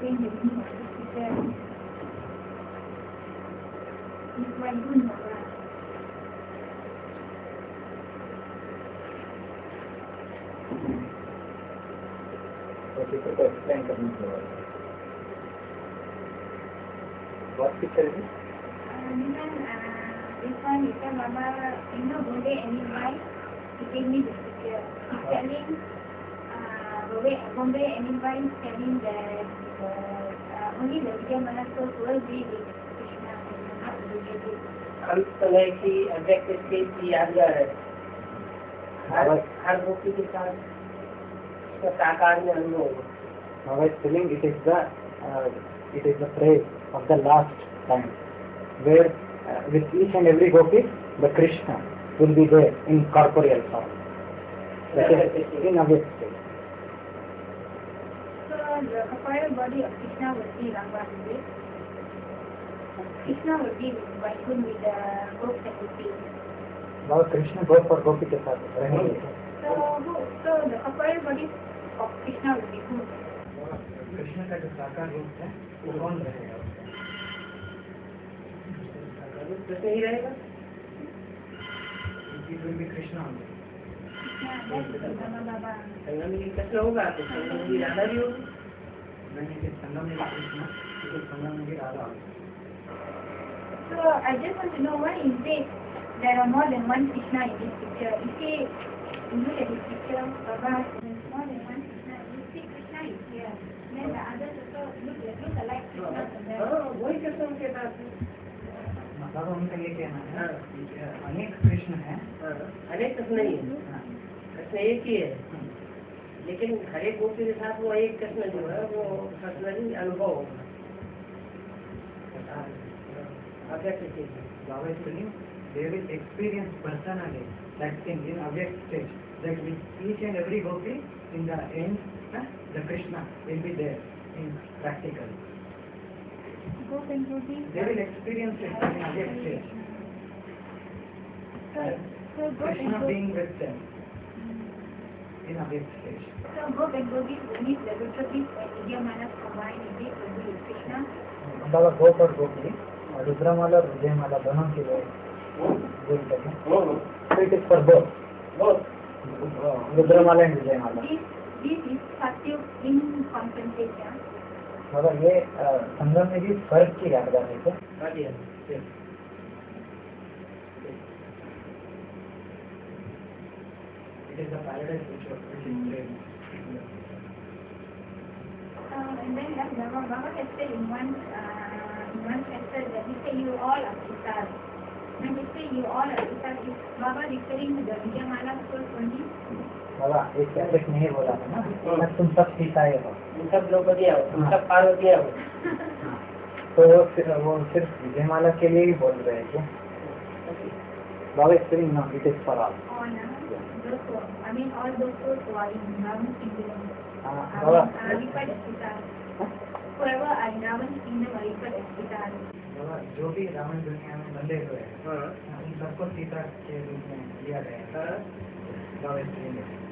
explain the meaning of this picture. It's quite good, Baba. Okay, so explain करने के बाद what picture is it? This one is Baba, Bombay and his wife, he gave me this picture. He's telling, Bombay and his wife telling that only the Vijayamala souls will be with Krishna and not the Vijayamala. हम समय की अव्यक्त stage की यादगार है। हर गोपी के साथ इसका साकार में अनुभव होगा। Now I telling it is the phrase of the last time, where with each and every gopi, the Krishna will be there in corporeal form. That is in avyakt state. So the corporeal body of Krishna will be Ranga. Krishna will be with Vaikuntha with the gopis and gopis. Now Krishna goes for gopi के साथ रहेंगे. So the corporeal body of Krishna will be who? Krishna का जो साकार रूप है वो कौन रहेगा? कृष्ण ही रहेगा। It will be Krishna only. संगम में कृष्ण होगा तो संगम में राधा भी होगी। When it is संगम में कृष्ण, it is संगम में राधा होगी. So I just want to know why is it there are more than one Krishna in this picture? If you look at this picture, Baba, there's more than one Krishna. You see Krishna is here. Then the others also look alike Krishna to them. वही कृष्ण के साथ मतलब उनका ये कहना है अनेक कृष्ण हैं. अनेक कृष्ण नहीं है, कृष्ण एक ही है, लेकिन हर एक गोपी के साथ वो एक कृष्ण जो है वो पर्सनली अनुभव होगा। Baba is telling they will experience personally that thing in avyakt stage, that with each and every gopi in the end the Krishna will be there in practical. Gopi and Gopi. They will experience it in avyakt stage. So Gopi Krishna and Gopi. being with them in avyakt stage. So Gopi and Gopi means the Rudrapis and Vijayamala combined in this will be with Krishna. बाबा गोप और गोपी रुद्रमाला और विजयमाला दोनों के लिए बोलते हैं. So it is for both. Rudramala and Vijayamala. This is Satyu in concentration. Baba ये संगम में भी फर्क की यादगार है क्या? It is the paradise which is prayed. And then Baba has said in one chapter that he said you all are Pitas. When he say you all are Pitas, is Baba referring to the Vijayamala souls only? बाबा एक separate नहीं बोला था ना, तुम सब सीताएं हो, तुम सब द्रौपदियाँ हो, तुम सब पार्वतियाँ हो। तो वो सिर्फ विजयमाला के लिए ही बोल रहे हैं क्या? बाबा इस तरह ना, it is for all. I mean all those souls who are in Ravan's kingdom Baba are referred as Pitas. Whoever are in Ravan's kingdom are referred as Pitas. बाबा जो भी रावण दुनिया में बंधे हुए हैं उन सबको सीता के रूप में लिया गया है. बाबा इस तरह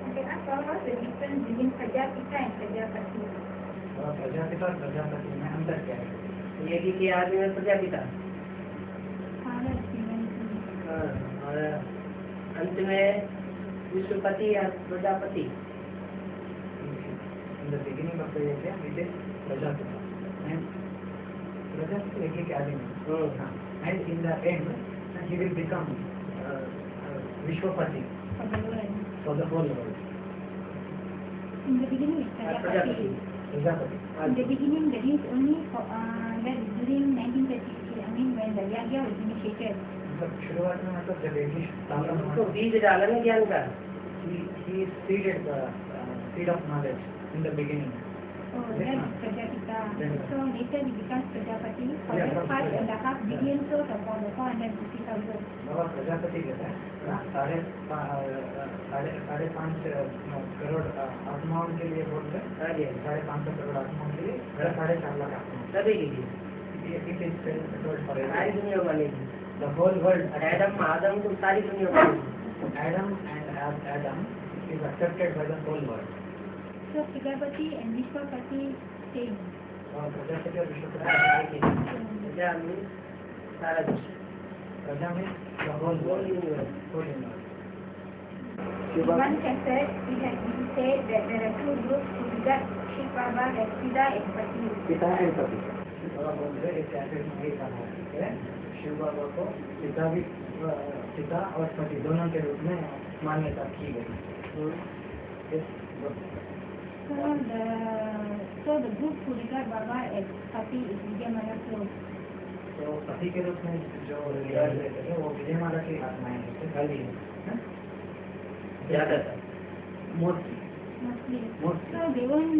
Okay, what's the difference between Prajapita and Prajapati? Prajapita और प्रजापति में अंतर क्या है? यज्ञ के आदमी में प्रजापिता और अंत में विश्वपति या Prajapati. In the beginning of the yajna, it is Prajapita. And Prajapita yajna के आदि में. And in the end, he will become Vishwapati for the whole world. In the beginning it's Prajapati. Prajapati. In the beginning that is only for that is during 1933. I mean when the yagya was initiated. मतलब शुरुआत में मतलब जब यज्ञ स्थापना तो बीज डाला ना ज्ञान का. he seeded the seed of knowledge in the beginning. So that is Prajapita. So later he becomes Prajapati. For that 5.5 billion souls upon the 450,000. बाबा प्रजापति कहता है 5.5 करोड़ आत्माओं के लिए बोल रहे 550 करोड़ आत्माओं के लिए 4.5 लाख आत्माओं सभी के लिए सारी दुनिया बनेगी. the whole world. आदम को सारी दुनिया बनेगी. Adam is accepted by the whole world. So Prajapati and Vishwapati same. और प्रजापति और विश्वपति एक ही है। प्रजा में सारा विश्व, प्रजा में the whole whole world, universe. whole universe. In one chapter, it has been said that there are two groups who regard Shiv Baba as Pita and Pati. पिता एंड पति। बाबा बोल रहे इस चैप्टर में ये कहा है शिव बाबा को पिता और पति दोनों के रूप में मान्यता की गई। So the group who regard Baba as Pati is Vijayamala Flow. तो पति के रूप में जो रिगार्ड देते थे वो विजयमाला की आत्माएं थे खाली ज्यादातर mostly Mostly. Mostly. So they won't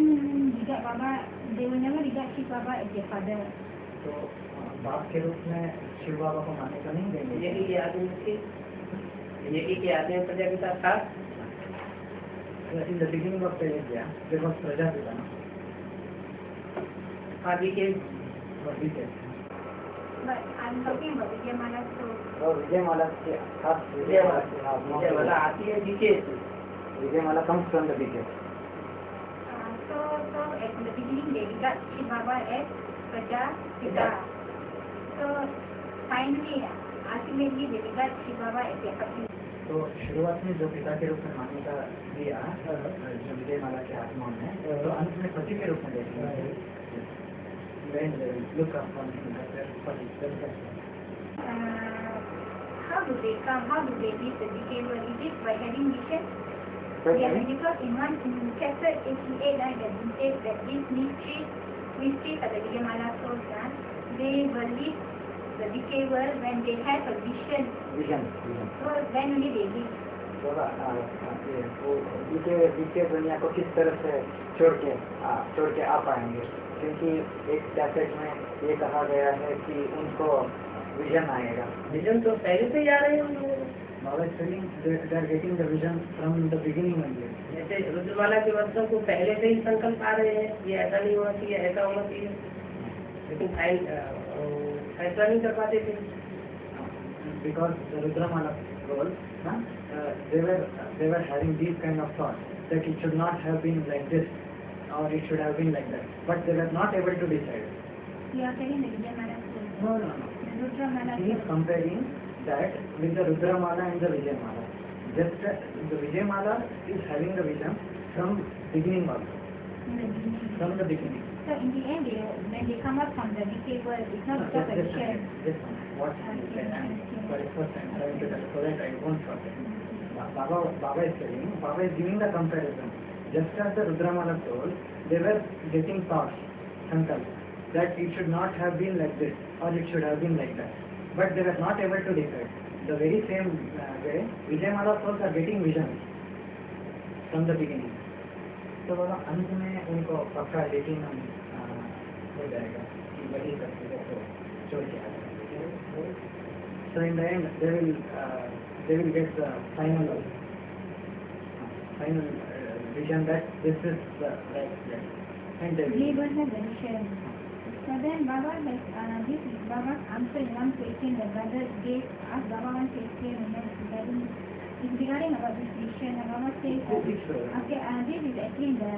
regard Baba, they will never regard Shiv Baba as their father. तो बाप के रूप में शिव बाबा को मान्यता नहीं देंगे। यही के आदमी थी, यही के आदमी प्रजापिता था। In the beginning of the India, there was Prajapita. आदि के But I'm talking about Vijayamala Flow. और विजयमाला के खास विजयमाला आती है बीके से। Vijayamala comes from the BK. So at the beginning they regard Shiv Baba as Prajapita. So finally, ultimately they regard Shiv Baba as their Pati. तो शुरुआत में जो पिता के रूप में मान्यता दिया जो विजयमाला के आत्मा ने तो अंत में पति के रूप में देखेंगे। Look up on पति। How do they come? How do they reach the decay world? Is it by having vision? Yes, because in chapter 88, I have been said that these mysteries of the Vijayamala souls, they will leave the decay world when they have a vision. Vision So then only they leave. BK दुनिया को किस तरह से छोड़ के आ पाएंगे क्योंकि एक कैसेट में ये कहा गया है कि उनको विजन आएगा। विजन तो पहले से ही आ रहे हैं उन लोगों को। Baba stating they are getting the vision from the beginning only. जैसे रुद्रमाला के वर्षों को पहले से ही संकल्प आ रहे हैं, ये ऐसा नहीं होना चाहिए, ऐसा होना चाहिए, लेकिन फैसला नहीं कर पाते थे। Because the Rudramala role, they were having these kind of thoughts that it should not have been like this or it should have been like that, but they were not able to decide. You are telling the Vijayamala soul. No. The Rudramala He is soul. comparing that with the Rudramala and the Vijayamala. Just that the Vijayamala is having the vision from beginning also, In the beginning. from the beginning. So in the end, when they come out from the decay world, it's not because of vision. What he said, and for the first time trying to tell so that I won't forget. Baba is telling, Baba is giving the comparison. Just as the Rudramala told, they were getting thoughts, sankalp, that it should not have been like this or it should have been like that. But they were not able to decide. The very same way, Vijayamala souls are getting vision from the beginning. तो बाबा अंत में उनको पक्का लेकिन हो जाएगा कि वही करते तो छोड़ के आ जाएगा। So in the end, they will get the final vision that this is the right place, and they They will. don't have the vision. So then Baba has, this is Baba's answer in one question the brother gave us. Baba one question regarding about this vision. Baba says, Which way? okay, this is actually in the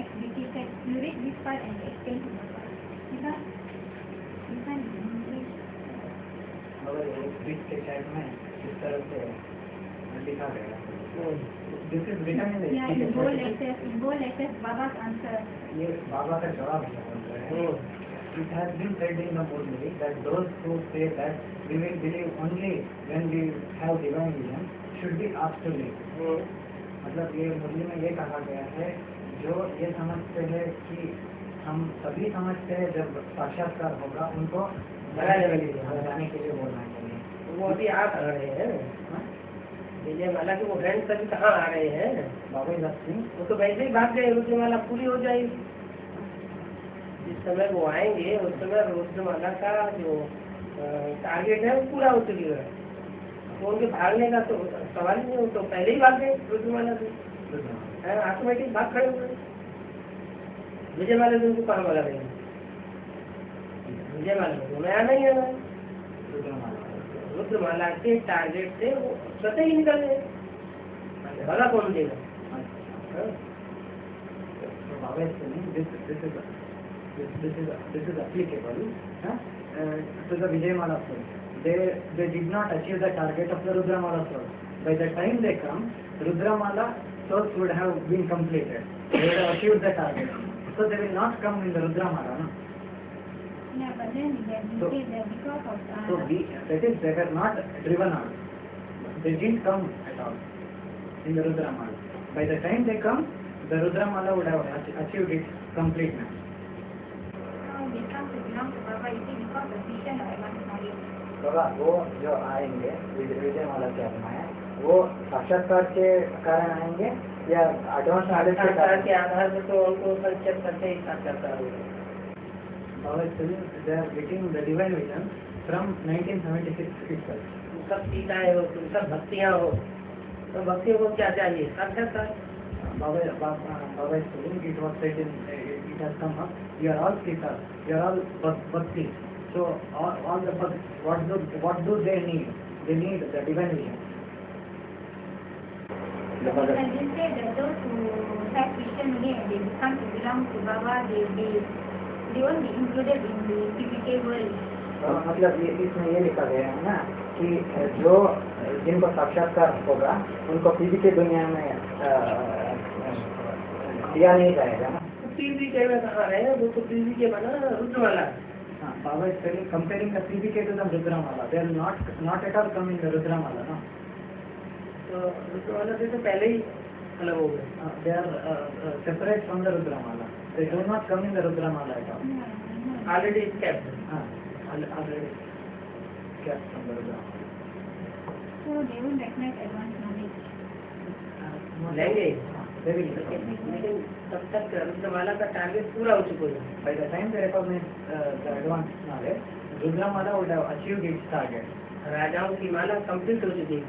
XBT text. You read this part and explain to Baba. Because you can't English. अगर एक बीच के side में इस तरह से लिखा गया this is written in Yeah, in bold letters, Baba's answer. ये बाबा का जवाब है बोल रहे हैं। It has been said in the Murli that those who say that we will believe only when we have divine vision should be asked to live. मतलब ये मुरली में ये कहा गया है जो ये समझते हैं कि हम सभी समझते हैं जब साक्षात्कार होगा उनको जाने के लिए बोलना चाहिए। वो अभी आ रहे हैं विजयमाला के वो ग्रैंड सभी कहाँ आ रहे हैं? बाबा सिंह वो तो वैसे ही भाग गए, रुद्रमाला पूरी हो जाएगी। जिस समय वो आएंगे उस समय रुद्रमाला का जो टारगेट है वो पूरा हो चुकेगा, तो उनके भागने का तो सवाल ही नहीं, वो तो पहले ही भाग गए रुद्रमाला से, ऑटोमेटिक भाग खड़े हो गए। विजयमाला से उनको कहाँ भगा देंगे? विजयमाला को मैं आना ही आना है। रुद्रमाला के टारगेट से वो स्वतः ही निकल गए, भगा कौन देगा? Baba is telling this is applicable to the Vijayamala souls. They did not achieve the target of the Rudramala souls. By the time they come, Rudramala souls would have been completed. They would have achieved the target. So they will not come in the Rudramala. No? Yeah, but then So- they say that because of That is, they were not driven out. They didn't come at all in the Rudramala. By the time they come, the Rudramala would have achieved its completeness. they come to belong to Baba, you see, because of vision of advanced knowledge. बाबा वो जो आएंगे विजयमाला के आत्माएं वो साक्षात्कार के कारण आएंगे या एडवांस नॉलेज के साक्षात्कार कारण? के आधार पर तो उनको संक्षेप करते ही साक्षात्कार होगा। बाबा they are getting the divine vision from 1976 itself. सब सीताएं हो, सब भक्तियाँ हो, तो भक्तियों को क्या चाहिए? साक्षात्कार। Baba is telling it was said it has come up. You are all Sita, you are all Bhakti. So all the Bhakti, what do they need? They need the divine vision. And they say that those who have vision here, they become to belong to Baba, they won't be included in the physical world. मतलब इसमें ये लिखा गया है ना कि जो जिनको साक्षात्कार होगा उनको फिजिकल दुनिया में दिया नहीं जाएगा ना। पीवी के में कहाँ है? वो तो पीवी के बना रुद्रमाला। Baba is comparing the CBK to the Rudramala. They will not at all come in the Rudramala, no. तो रुद्रमाला से तो पहले ही अलग हो गए। They are separate from the Rudramala. They do not come in the Rudramala at all. Already escaped. Already kept from the Rudramala. So they won't recognize advanced knowledge. लेंगे, They will. लेकिन तब तक रुद्रमाला का टारगेट पूरा हो चुका है। By the time they recognize the advanced knowledge, Rudramala would have achieved its target. राजाओं की माला कंप्लीट हो चुकी है।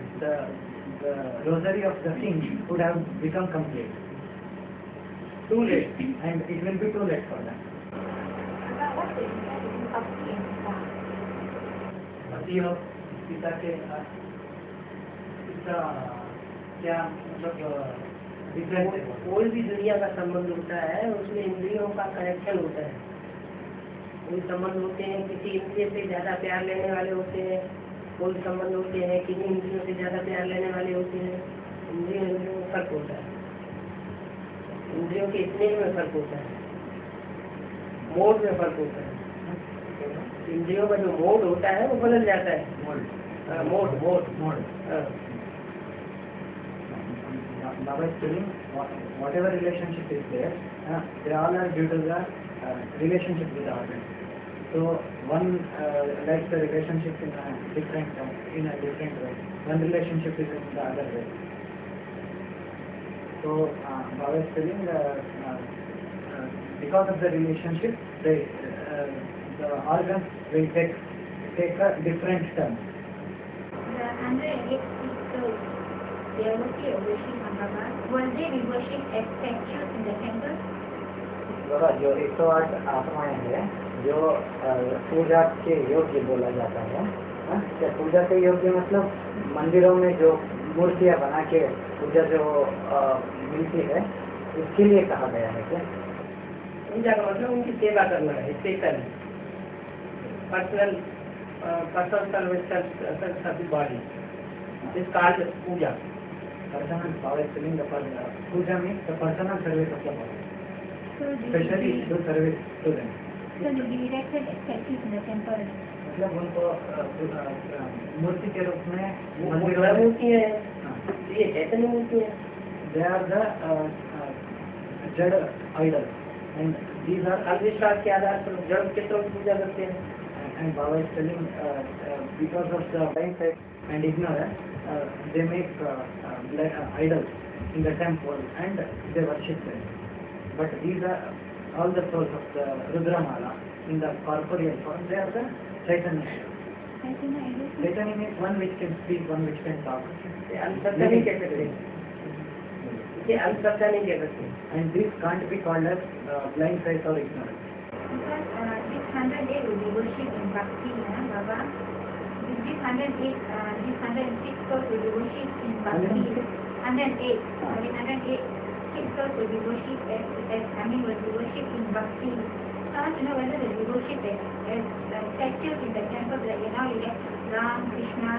The rosary of the kings would have become complete. Too late. And it will be too late for them. What's the difference between Bhakti and Sita? पति और पिता के इसका क्या मतलब डिफरेंस है? कोई भी दुनिया का संबंध होता है उसमें इंद्रियों का कनेक्शन होता है। कोई संबंध होते हैं किसी इंद्रिय से ज्यादा प्यार लेने वाले होते हैं, कोई संबंध होते हैं किन्हीं इंद्रियों से ज्यादा प्यार लेने वाले होते हैं। इंद्रियों में फर्क होता है, इंद्रियों के स्नेह में फर्क होता है, मोड में फर्क होता है। इंद्रियों का जो मोड होता है वो बदल जाता है। Mode Baba is telling whatever relationship is there, they all are due to the relationship with the organ. So one likes the relationship in a different way. One relationship is in the other way. So Baba is telling because of the relationship, the organs will take a different turn. The 108 souls, they are mostly worship on Baba. Will they be worshipped as statues in the temple? बाबा जो 108 आत्माएं हैं जो पूजा के योग्य बोला जाता है, क्या पूजा के योग्य मतलब मंदिरों में जो मूर्तियां बना के पूजा जो मिलती है उसके लिए कहा गया है क्या? पूजा का मतलब उनकी सेवा करना है, special personal service body is called puja. Personal puja में the personal service of the body. So they Especially do service to them. will be erected as statues in the temple. मतलब उनको मूर्ति के रूप में मंदिरों में मूर्ति है, ये चैतन्य मूर्ति है। they are the जड़ idols and these are अंधविश्वास के आधार पर जड़ चित्रों की पूजा करते हैं। and Baba is telling because of the blindness and ignorance they make idols in the temple and they worship them. But these are all the souls of the Rudramala in the corporeal form. They are the Chaitanya. Chaitanya means one which can speak, one which can talk. ये अंधश्रद्धा नहीं कह सकते, ये अंधश्रद्धा नहीं कह सकते। And this can't be called as blind faith or ignorance. Because this 108 will be worshipped in Bhakti, Baba. This 106 souls will be worshipped in Bhakti. 108. itself will be worshipped will be worshipped in bhakti. So I want to know whether they will be worshipped as statues in the temple, like now you get Ram, Krishna.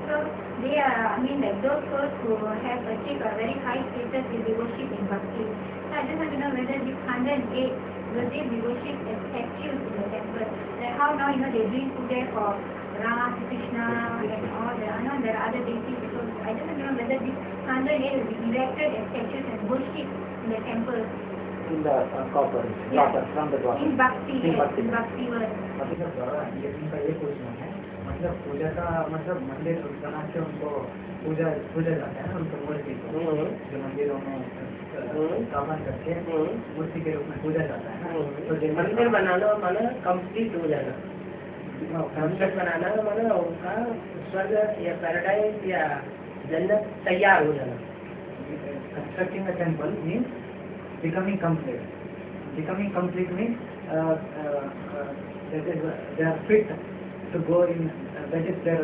So they are, like those souls who have achieved a very high status will be worshipped in bhakti. So I just want to know whether this 108 will they be worshipped as statues in the temple. Like how now they're doing puja for Ram, Krishna, and all the there are other deities. So I just want to know whether this 108 will be erected as statues and worshipped in the temple. In the copper, from the water. In bhakti, in bhakti. in bhakti world. ये इनका ये question है, मतलब पूजा का मतलब मंदिर बना के उनको पूजा जाता है ना, उनको मूर्ति को जो मंदिरों में स्थापन करके मूर्ति के रूप में पूजा जाता है ना। तो मंदिर बनाना माना कंप्लीट हो जाना, कंप्लीट बनाना माना उनका स्वर्ग या पैराडाइज या जन्नत तैयार हो जाना। Constructing a temple means becoming complete. Becoming complete means that is they are fit to go in. That is their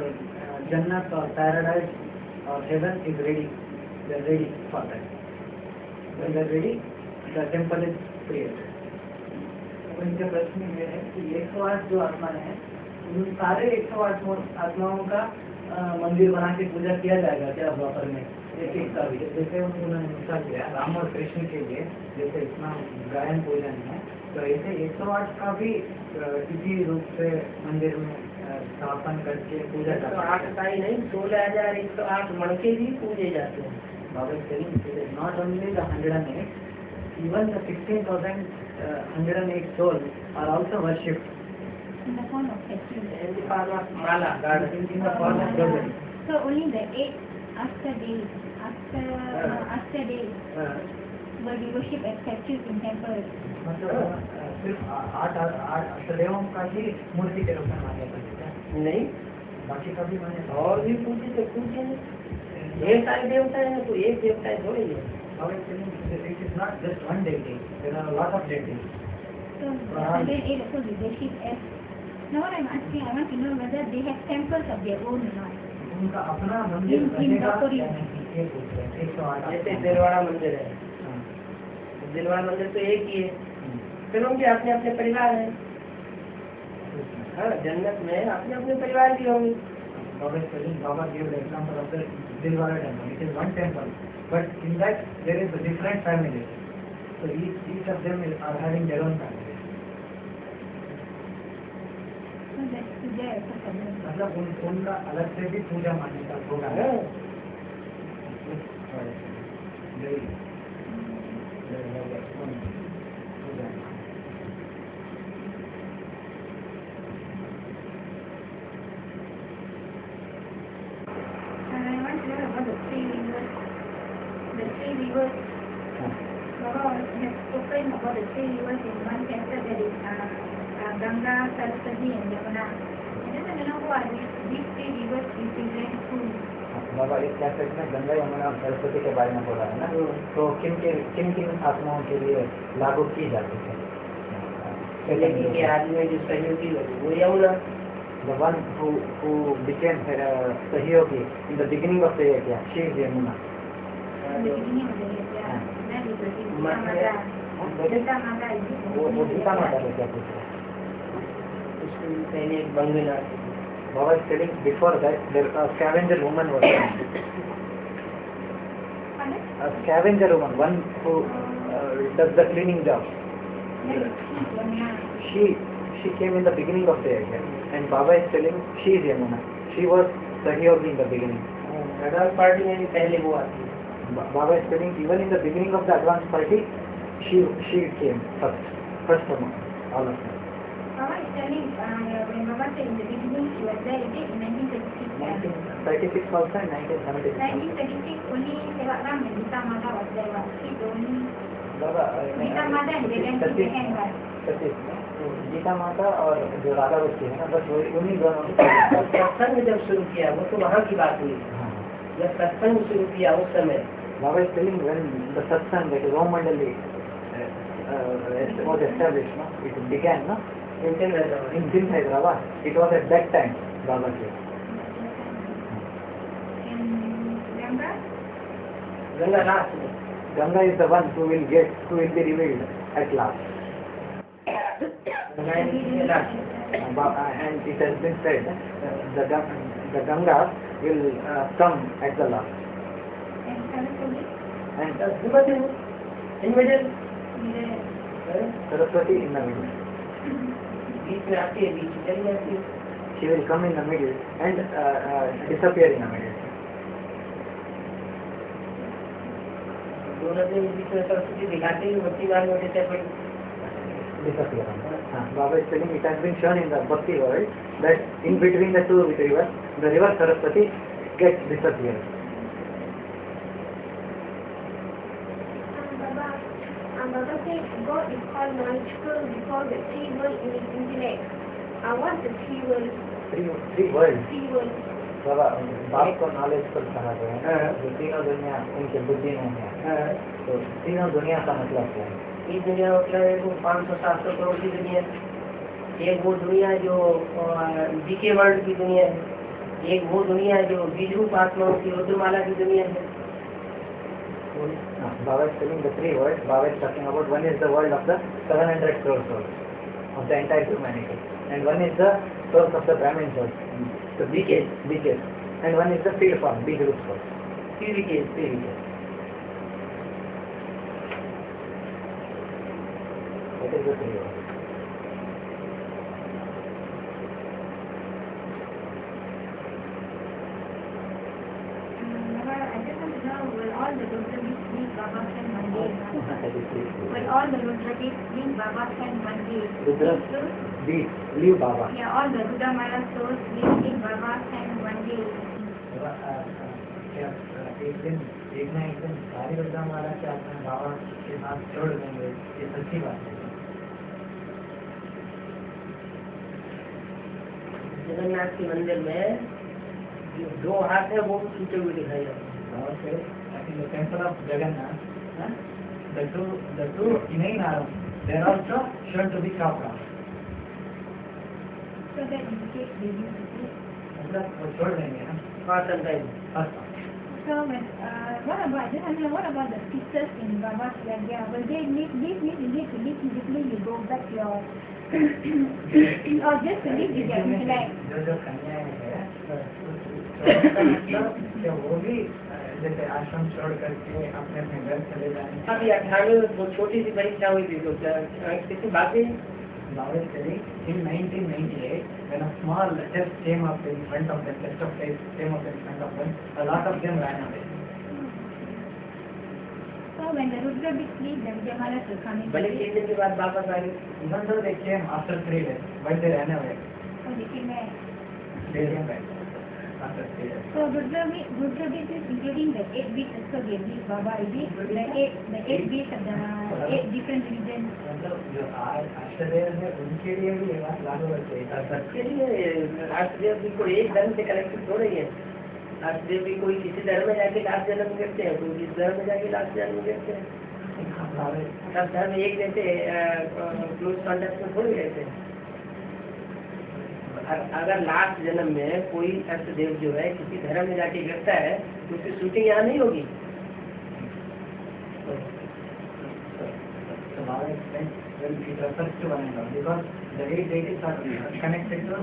Jannat or paradise or heaven is ready. They are ready for that. When they are ready, the temple is created. उनके प्रश्न ये है कि 108 जो आत्माएं हैं, उन सारे 108 आत्माओं का मंदिर बना के पूजा किया जाएगा क्या द्वापर में? एक का भी जैसे उन्होंने मिसाल दिया राम और कृष्ण के लिए, जैसे इतना गायन पूजन है, तो ऐसे 108 का भी किसी रूप से मंदिर में स्थापन करके पूजा करते हैं। 108 का ही नहीं, 16,108 मणके भी पूजे जाते हैं। Baba telling not only the 108, even the 16,108 souls are also worshipped In the form of statues. In the form of mala, in the form of devotees. So only the 8 after days will be worshipped as statues in temples. मतलब सिर्फ 8 अष्टदेवों का ही मूर्ति के रूप में मान्यता है नहीं, बाकी का भी मान्यता और भी पूजे तो पूजे नहीं। ढेर सारे देवता है ना, कोई एक देवता है थोड़ी है। It is not just one deity, there are a lot of deities. So the 108 also be worshipped as. Now what I'm asking, I want to know whether they have temples of their own or not. उनका अपना मंदिर बनेगा या नहीं, ये पूछ रहे हैं। 108 जैसे दिलवाड़ा मंदिर है, दिलवाड़ा मंदिर तो एक ही है, फिर उनके अपने अपने परिवार है। हाँ, जन्नत में अपने अपने परिवार भी होंगे। Baba gave the example of the Dilwara temple. It is one temple, but in that there is a different families. So each of them are having their own family. So that's puja also for them. मतलब उनका अलग से भी पूजा मान्यता होगा। Baba has spoken about the 3 rivers in one chapter, that is Ganga, Saraswati and Yamuna. I just want to know who are these 3 rivers represent who? बाबा इस cassette में गंगा यमुना और सरस्वती के बारे में बोला है ना, तो किन किन आत्माओं के लिए लागू की जाती है? के आदमी जो सहयोगी लगे वो Yamuna, the one who became Sahiyogi in the beginning of the year, she is Yamuna. In the beginning of the year, yeah. That is the Gita Mata. Gita Mata is it? वो गीता माता को क्या पूछ रहे हैं? उसके पहले एक बंगला Baba is telling before that there a scavenger woman was there. Pardon? A scavenger woman, one who does the cleaning job. That is Yamuna. She came in the beginning of the year, and Baba is telling she is Yamuna. She was Sahiyogi in the beginning. advance party में भी पहले वो आती है। Baba is telling even in the beginning of the advance party, she came first among all of them. Baba is telling, when Baba said in the beginning she was there, is it in 1936? 1936 also and 1976. 1936 only Sevaram and Gita Mata was there, was she the only? Baba, Gita Mata and Vedanti behind her. Gita माता और जो राधा बच्ची है ना, बस वही उन्हीं दोनों। सत्संग जब शुरू किया वो तो वहाँ की बात हुई, जब सत्संग शुरू किया उस समय Baba is telling when the satsang, that is Om Mandali, was established, no? It began, no? In Sindh, Hyderabad. It was at that time, Baba said. And Ganga? Ganga last में Ganga is the one who will be revealed at last. And it has been said the Ganga will come at the last. And in middle, Saraswati in the middle. बीच में आती है, बीच में चली जाती है. She will come in the middle and disappear in the middle. दोनों दिन बीच में सरस्वती दिखाते ही भक्ति मार्ग में Disappear. Baba is telling it has been shown in the Bhakti world that in between the two rivers, the river Saraswati gets disappeared. Baba said God is called knowledgeable because the three worlds in his intellect. What's the three worlds? Three worlds. Three worlds. बाबा बाप को knowledge पर कहा गया है जो तीनों दुनिया उनके बुद्धि में है. तो तीनों दुनिया का मतलब क्या है? ये दुनिया मतलब है 500-700 करोड़ की दुनिया. एक वो दुनिया जो जीके वर्ल्ड की दुनिया है, एक वो दुनिया जो बीज रूप आत्माओं की रुद्रमाला की दुनिया है. Baba is telling the three worlds. Baba is talking about one is the world of the 700 crore souls of the entire humanity, and one is the source of the Brahmin souls, the BKs, and one is the seed form, big root souls, PVKs. That is the three worlds. Will all the Rudrabis leave Baba and one day? Will all the Rudrabis leave Baba and one day? Leave Baba. Yeah, all the Rudramala souls leave Baba and one day. एक दिन सारी रुद्रमाला के अपने बाबा के साथ छोड़ देंगे, ये सच्ची बात है. जगन्नाथ के मंदिर में जो 2 हाथ है वो छूटे हुए दिखाई जाते हैं. In the temple of Jagannath, the two inane arms, they are also shown to be chopped off. So that indicates the unity. मतलब वो छोड़ देंगे ना. First time. So what about the sisters in Baba's yagya? Will they leave immediately you go back to your or just to live with their intellect? जो कन्याएं हैं, वो भी जैसे आश्रम छोड़ करके अपने घर चले जाने. अभी 98 में वो छोटी सी परीक्षा हुई थी तो किसी बातें Baba is telling in 1998 when a small test came up in front of them, test of faith came up in front of them, a lot of them ran away. So when the Rudrabis leave, the Vijayamalas will come in. भले 3 दिन के बाद वापस आ गए. Even though they came after 3 days, but they ran away. So they came back. They came back after 3 days. So Rudrabis is including the 8 beats also they leave Baba, is it? The 8 beats of the 8 different religions. मतलब जो आश्चर्य है उनके लिए भी ये बात लागू होती है. सबके लिए राष्ट्रदेव भी कोई एक धर्म से कनेक्टेड थोड़े ही है. राष्ट्रदेव भी कोई किसी धर्म में जाके लास्ट जन्म करते हैं, कोई किसी धर्म में जाके लास्ट जन्म करते हैं. सब धर्म एक जैसे क्लोज कॉन्टेक्ट में थोड़ी रहते हैं. अगर लास्ट जन्म में कोई अष्टदेव जो है किसी धर्म में जाके गिरता है तो उसकी शूटिंग यहाँ नहीं होगी. Well, it refers to one and all because the 8 deities are connected to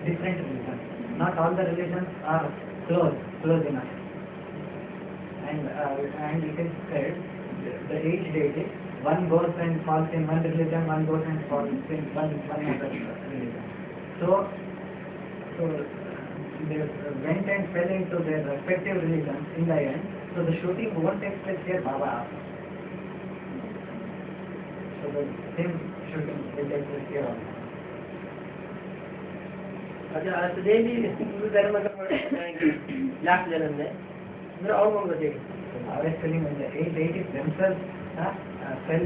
different religions. Not all the religions are close enough. And it is said the 8 deities, one goes and falls in one religion, one goes and falls in one other religion. So they went and fell into their respective religions in the end. So the shooting won't take place here, Baba. So the same shooting will take place here also. अच्छा अष्टदेव भी हिंदू धर्म का last जन्म में मेरा और कौन बचेगा. I was telling when the 8 deities themselves fell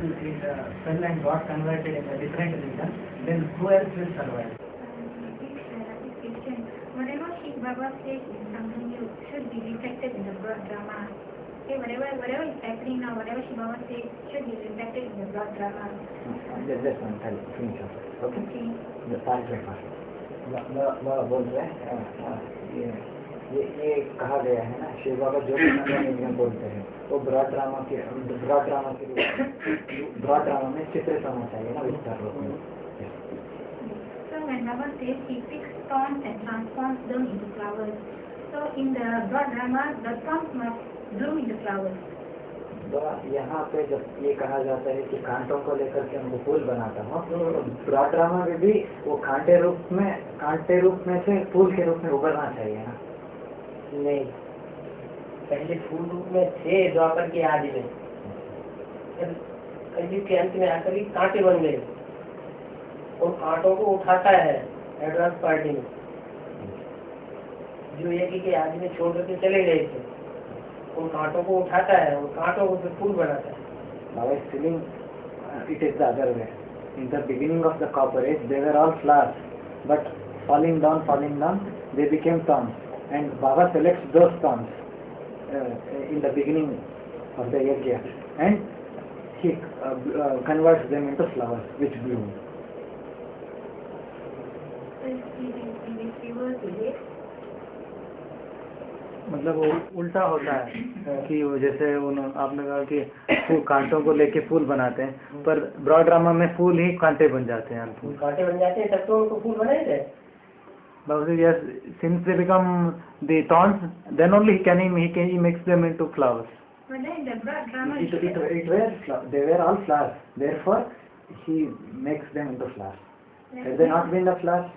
and got converted in a different religion, then who else will survive? Whatever Shiv Baba says is something new should be reflected in the broad drama. Okay, whatever is happening now, whatever Shiv Baba says should be reflected in the broad drama. Just one time, finish up. Okay? Okay. The start breakfast. बोल रहे हैं ये कहा गया है ना, शिव बाबा जो में बोलते हैं वो ब्रॉड ड्रामा में चित्रित होना चाहिए ना विस्तार रूप में. So when Baba says he picks thorns and transforms them into flowers. So in the broad drama, the thorns must bloom into flowers. तो यहाँ पे जब ये कहा जाता है कि कांटों को लेकर के उनको फूल बनाता हूँ, तो ब्रॉड ड्रामा में भी वो कांटे रूप में से फूल के रूप में उभरना चाहिए ना. नहीं, पहले फूल रूप में थे द्वापर के आदि में, कलयुग के अंत में आकर ही कांटे बन गए. उन कांटों को उठाता है एडवांस पार्टी में, जो यज्ञ के आदि में छोड़ करके चले गए थे. उन कांटों को उठाता है, उन कांटों को फिर फूल बनाता है. Baba is telling it is the other way. In the beginning of the copper age, they were all flowers, but falling down, they became thorns. And Baba selects those thorns in the beginning of the yajna, and he converts them into flowers which bloom. मतलब वो उल्टा होता है कि वो जैसे आपने कहा कि कांटों को लेके फूल बनाते हैं, पर ब्रॉड ड्रामा में फूल ही कांटे बन जाते हैं. फूल कांटे बन जाते हैं, तब तो उनको फूल बनाए थे. But yes, since they become the thorns, then only he makes them into flowers. But then the broad drama They were all flowers. Therefore, he makes them into flowers. Had they not been the flowers,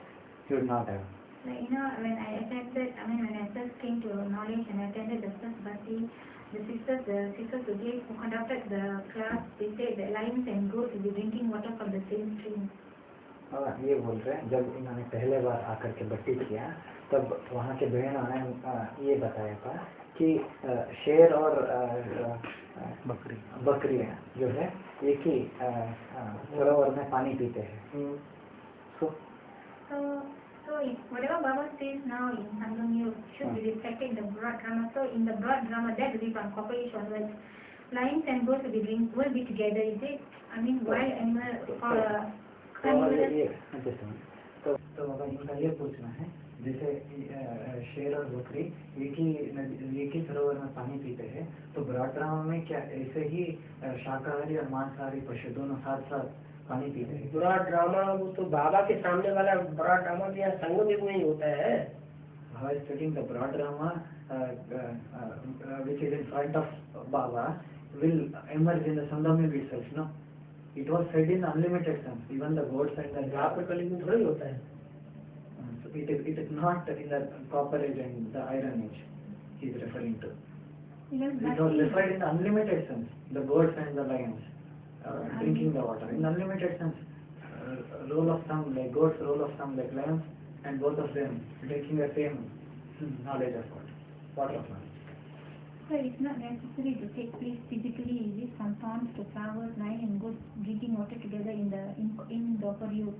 he would not have. Like, when I first came to knowledge and attended the first bhakti, the sisters who conducted the class, they said that lions and goats will be drinking water from the same stream. और ये बोल रहे हैं, जब इन्होंने पहले बार आकर के भट्टी किया, तब वहाँ के बहनों ने ये बताया था कि शेर और बकरियाँ जो है एक ही सरोवर में पानी पीते हैं. So whatever Baba says now in Sangam should be reflected in the broad drama. So in the broad drama, that will be from copper age onwards. Lions and goats will be together. Is it? I mean, wild animal तो बाबा इनका ये पूछना है, जैसे शेर और बकरी एक ही सरोवर में पानी पीते हैं, तो ब्रॉड ड्रामा में क्या ऐसे ही शाकाहारी और मांसाहारी पशु दोनों साथ साथ पानी पीते हैं? ब्रॉड ड्रामा वो तो बाबा के सामने वाला ब्रॉड ड्रामा भी यहाँ संगम युग में ही होता है. How is studying the broad drama which is in front of Baba will emerge in the Sangam itself, no? It was said in unlimited sense, even the goats and the द्वापर कलयुग में थोड़ा ही होता है. So it is not in the copper age and the iron age he is referring to. It was referred in the unlimited sense, the goats and the lions drinking the water. In unlimited sense, role of some like goats, role of some like lions, and both of them drinking the same knowledge of water of life. So it's not necessary to take place physically. Is it from thorns to flowers, lion and goats drinking water together in the upper youth?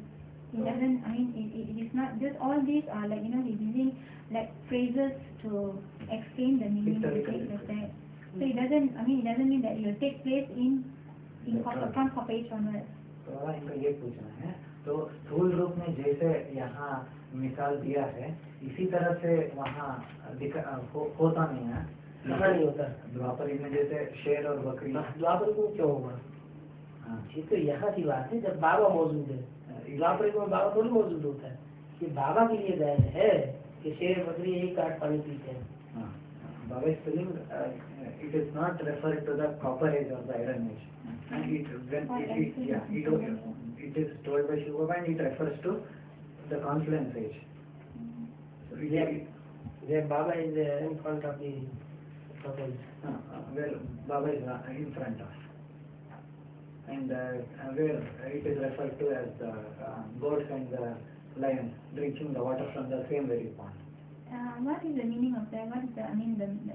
It doesn't. I mean, it is not just all these are like he's using like phrases to explain the meaning of it like that. So it doesn't. I mean, it doesn't mean that it will take place from copper age onwards. तो इनका ये पूछना है, तो स्थूल रूप में जैसे यहाँ मिसाल दिया है, इसी तरह से वहाँ होता नहीं है. नहीं होता. द्वापर में जैसे शेर और बकरी. द्वापर को क्यों होगा? ये तो यहाँ की बात है जब बाबा मौजूद है. द्वापर में बाबा थोड़ी मौजूद होता है. ये बाबा के लिए गायन है कि शेर बकरी यही काट पानी पीते हैं. Baba is telling it is not referred to the copper age or the iron age, and it is told by Shiva and it refers to the confluence age. So where Baba is in front of the couple. Where Baba is in front of, and where it is referred to as the goats and the lions drinking the water from the same very pond. What is the meaning of that? What is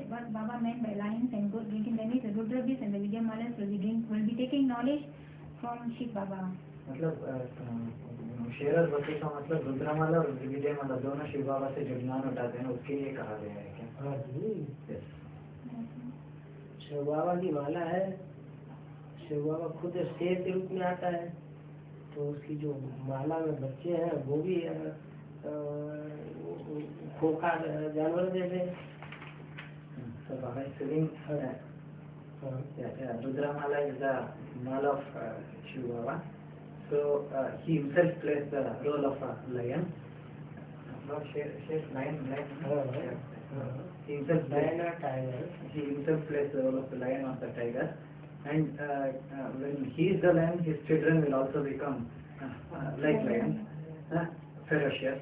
what Baba meant by lions and goats drinking? That means the Rudrabis and the Vidyamalas will be taking knowledge from Shiv Baba. मतलब शेर और बकरी का मतलब रुद्रमाला और विजयमाला दोनों शिव बाबा से जो ज्ञान उठाते हैं उसके लिए कहा गया है क्या? हाँ जी. शिव बाबा की माला है. शिव बाबा खुद शेर के रूप में आता है, तो उसकी जो माला में बच्चे हैं वो भी खोखा जानवर जैसे। So Baba is telling Rudramala is the mala of Shiva Baba. So he himself plays the role of a lion. Lion. He himself lion or tiger. He himself plays the role of the lion or the tiger. And when he is the lion, his children will also become like lions, ferocious,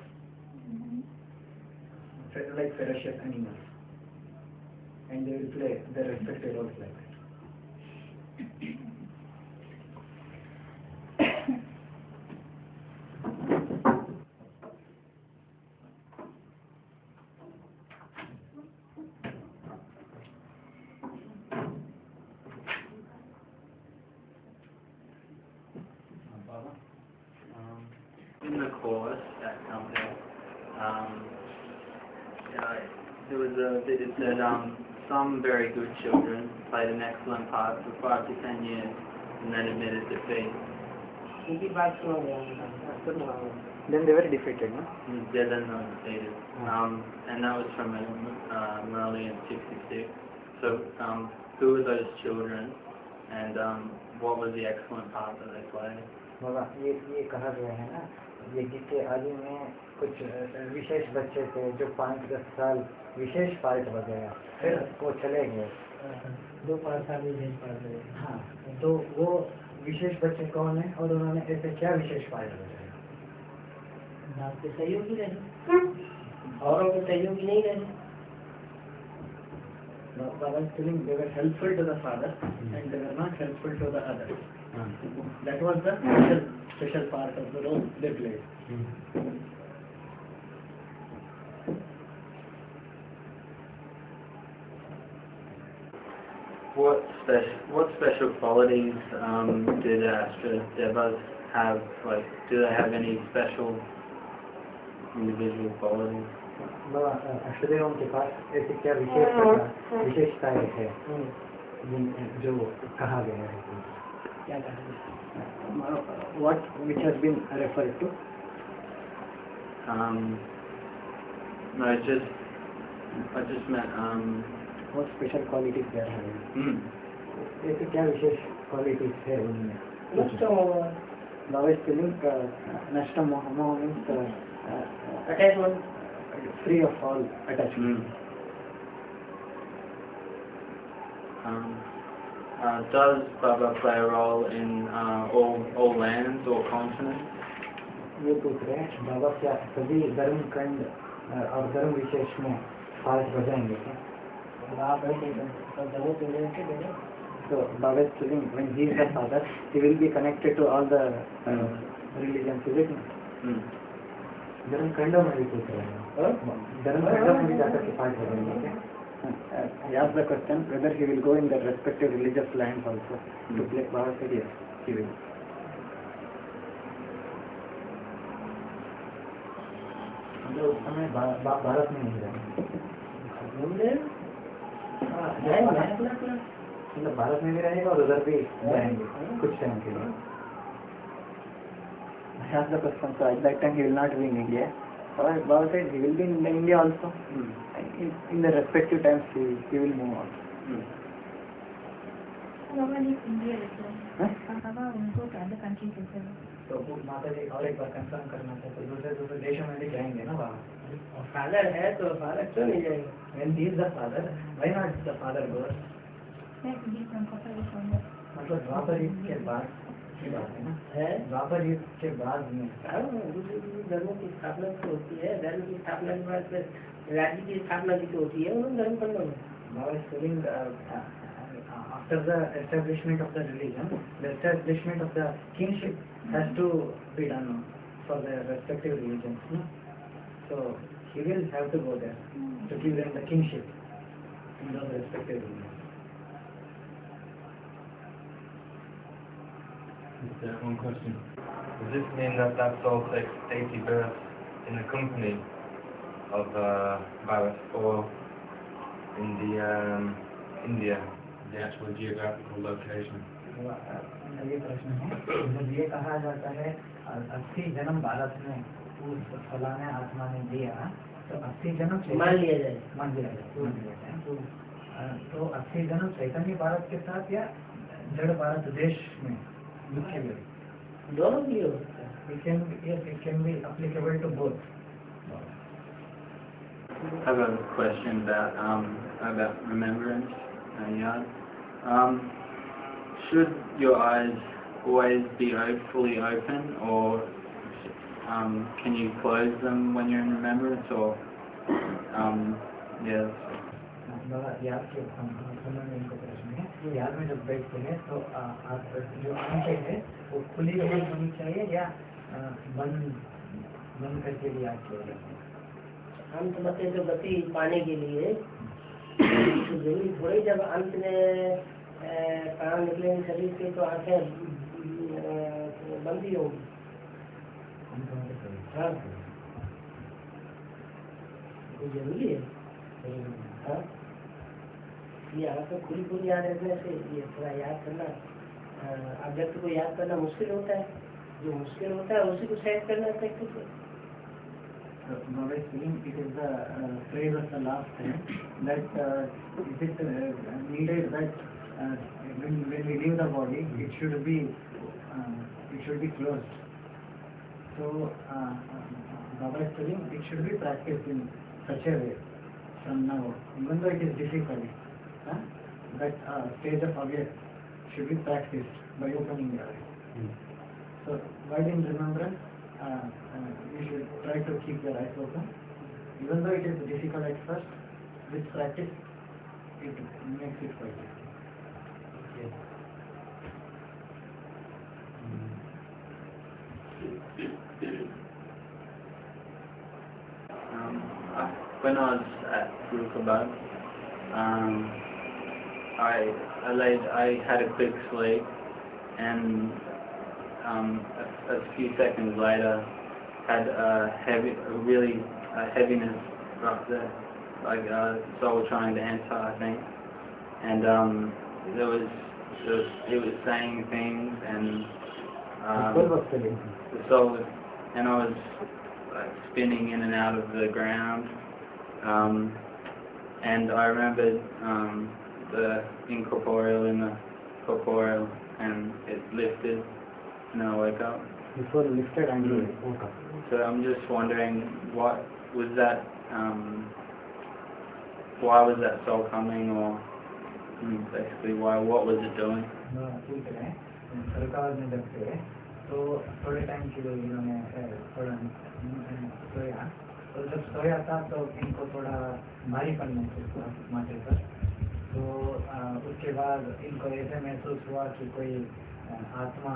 like ferocious animals. And they will play their respective roles like that. In the course at Campbell, it said some very good children played an excellent part for 5 to 10 years and then admitted defeat. उनकी बात सुनो गया। Then they were defeated, no? They then were defeated. And that was from Merlin in 66. So who were those children and what was the excellent part that they played? बाबा ये कहा गया है ना, यज्ञ के आदि में कुछ विशेष बच्चे थे जो 5-10 साल विशेष पार्ट बजाया, फिर वो चले गए। 2-5 साल विशेष पार्ट बजाया। हाँ, तो वो विशेष बच्चे कौन है और उन्होंने ऐसे क्या विशेष पार्ट बजाया? आपके सहयोगी रहे, औरों के सहयोगी नहीं रहे। Baba is telling they were helpful to the father and they were not helpful to the others. That was the special part of the role they played. What special qualities did Astrodevas have? Like, do they have any special individual qualities? बाबा अष्टदेवों के पास ऐसी क्या विशेषताएं है जो कहा गया है? क्या कहा? What which has been referred to? No, I just meant What special qualities they are having? ऐसी क्या विशेष qualities है उनमें? Baba is telling Nashta Moha means attachment, free of all attachment. Does Baba play a role in all lands or continents? ये पूछ रहे हैं बाबा क्या सभी धर्म खंड और धर्म विशेष में पार्ट बजाएंगे क्या? So Baba is telling when he is the father, he will be connected to all the religions, is it? धर्म खंडों में भी पूछ रहे हैं, धर्म खंडों में भी जाकर के पार्ट बजाएंगे क्या? I asked the question whether he will go in the respective religious lands also to play. Baba said yes, he will. उस समय भारत में नहीं रहेंगे, मतलब भारत में भी रहेगा और उधर भी रहेंगे कुछ टाइम के लिए। I asked the question, so at that time he will not be in India. Baba said he will be in India also. In the respective times he will move on. Baba lives in India as well. Baba will go to other countries as well. तो माता जी और एक बार confirm करना था, तो दूसरे देशों में भी जाएंगे ना बाबा? फादर है तो फादर क्यों नहीं जाएंगे? When he is the father, why not the father goes? Let's give some cooperation. मतलब द्वापर युग के बाद की बात है ना? द्वापर युग के बाद में दूसरे धर्मों की स्थापना तो होती है, धर्म की स्थापना के बाद फिर राज्य की स्थापना भी तो होती है उन धर्म खंडों में। Baba is telling after the establishment of the religion, the establishment of the kingship has to be done for the respective religions. No? So he will have to go there to give them the kingship in those respective religions. One question. Does this mean that soul takes 80 births in the company of Bharat or in the India, the actual geographical location? ये प्रश्न है, जब ये कहा जाता है 80 जन्म भारत में उस फलाने आत्मा ने दिया, तो 80 जन्म मान लिया जाए। मान लिया जाए। तो 80 जन्म चैतन्य भारत के साथ या जड़ भारत देश में मुख्य भी दोनों के लिए हो सकता है। it can be applicable to both. I have a question about remembrance. Should your eyes always be fully open, or can you close them when you're in remembrance, or yeah? याद के समय में इनको प्रश्न है, याद में जब बैठते हैं तो आप जो आंखें हैं वो खुली होनी चाहिए या बंद करके भी याद किया जाता है? हम समझते जो गति पाने के लिए तो जरूरी थोड़ी, जब अंत में प्राण निकलेंगे शरीर से तो आंखें बंद ही होगी। हाँ, ये जरूरी है। हाँ, ये आंखें खुली खुली याद रखने से ये थोड़ा याद करना, ऑब्जेक्ट को याद करना मुश्किल होता है। जो मुश्किल होता है उसी को सेट करना प्रैक्टिस है। It is the phrase of the last time that is it needed that when we leave the body it should be closed. So Baba is telling it should be practiced in such a way from now, even though it is difficult. That stage of awareness should be practiced by opening your eyes. So while in remembrance, you should try to keep your eyes open. Even though it is difficult at first, with practice, it makes it quite easy. When I was at Rukabad, I had a quick sleep, and a few seconds later had a heaviness right there, like soul trying to enter, I think, and it was saying things, and the soul was, and I was like spinning in and out of the ground, and I remembered the incorporeal and the corporeal, and it lifted, and then I woke up. Before lifted and you woke up. So I'm just wondering, what was that? Why was that soul coming, or basically what was it doing? ठीक है, सरकार में जब थे तो थोड़े time के लिए इन्होंने थोड़ा सोया, तो जब सोया था तो इनको थोड़ा भारीपन महसूस हुआ माथे पर, तो उसके बाद इनको ऐसे महसूस हुआ कि कोई आत्मा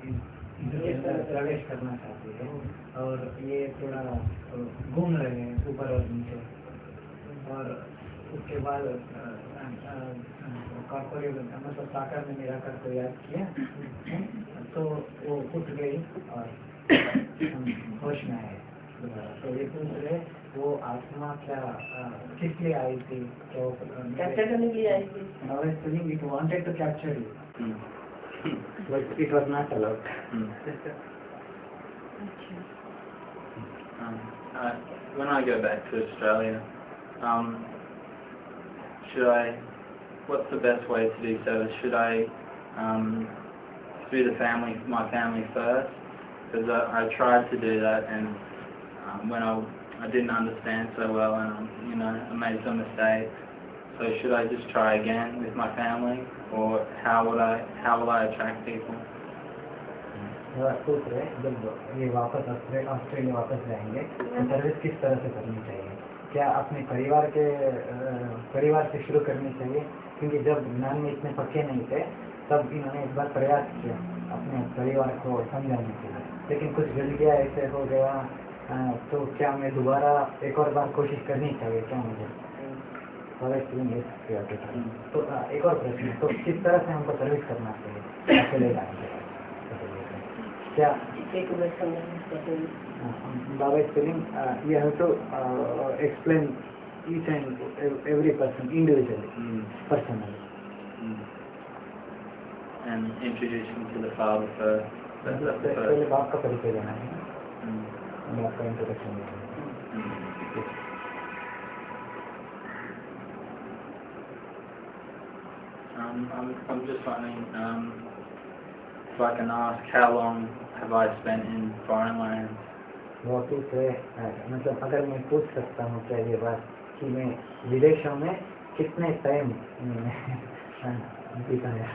इनके अंदर प्रवेश करना चाहती है और ये थोड़ा घूम रहे हैं ऊपर और नीचे, और उसके बाद कॉर्पोरेट मतलब साकार में निराकार को याद किया तो वो उठ गई और होश में आए दोबारा। तो ये पूछ रहे वो आत्मा क्या किस लिए आई थी, कैप्चर करने के लिए आई थी? I was telling it wanted to capture you, but it was not allowed. When I go back to Australia, what's the best way to do service? Should I through my family first? Because I tried to do that, and when I didn't understand so well, and I made some mistakes. So should I just try again with my family, or how will I attract people? पूछ रहे जब ये वापस Australia वापस जाएंगे तो service किस तरह से करनी चाहिए? क्या अपने परिवार से शुरू करनी चाहिए? क्योंकि जब ज्ञान में इतने पक्के नहीं थे तब इन्होंने एक बार प्रयास किया अपने परिवार को समझाने के लिए, लेकिन कुछ गलतियाँ ऐसे हो गया, तो क्या मैं दोबारा एक और बार कोशिश करनी चाहिए क्या मुझे? तो एक और प्रश्न, तो किस तरह से हमको सर्विस करना चाहिए अकेले जाने के? क्या Baba is telling you have to explain each and every person individually, personally. And introduce him to the Father first. That's the first. पहले बाप का परिचय देना है, आपका इंट्रोडक्शन देना है. I'm just wondering if I can ask how long have I spent in foreign lands? What is मतलब अगर मैं पूछ सकता हूँ क्या ये बात कि मैं विदेशों में कितने टाइम बिताया?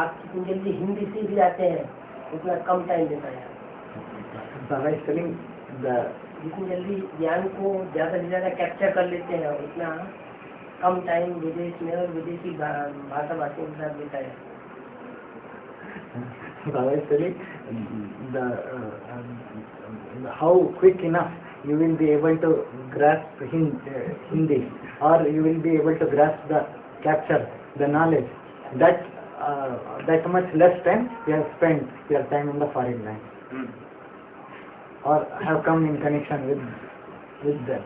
आप जितनी जल्दी हिंदी सीख जाते हैं उतना कम टाइम देता है। By studying the जितनी जल्दी ज्ञान को ज़्यादा से ज़्यादा कैप्चर कर लेते हैं उतना कम टाइम विदेश में और विदेशी भाषा भाषियों के साथ बिताया। by studying the how quick enough you will be able to grasp Hindi or you will be able to grasp the capture the knowledge that much less time you have spent your time in the foreign land or have come in connection with them.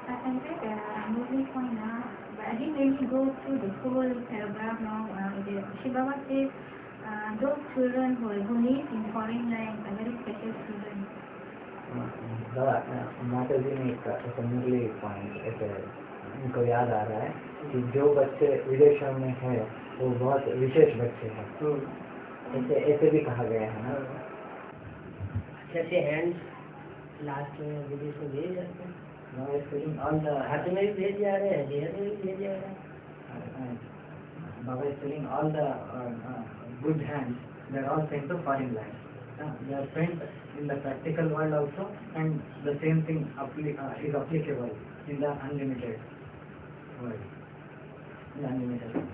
I read a movie point now, but I didn't really go through the whole paragraph now. Shiva says those children who live in foreign lands are very special children. माता जी ने एक मुरली point ऐसे इनको याद आ रहा है कि जो बच्चे विदेशों में हैं वो बहुत विशेष बच्चे हैं। ऐसे भी कहा गया है ना। अच्छे हैंड्स लास्ट में विदेश में भेज जाते हैं। हाथ में भी भेज जा रहे हैं, जेहर में भी भेज जा रहे हैं। Baba is telling all the good hands, they are all sent to foreign lands. They are sent in the practical world also, and the same thing is applicable in the unlimited world. In the unlimited world.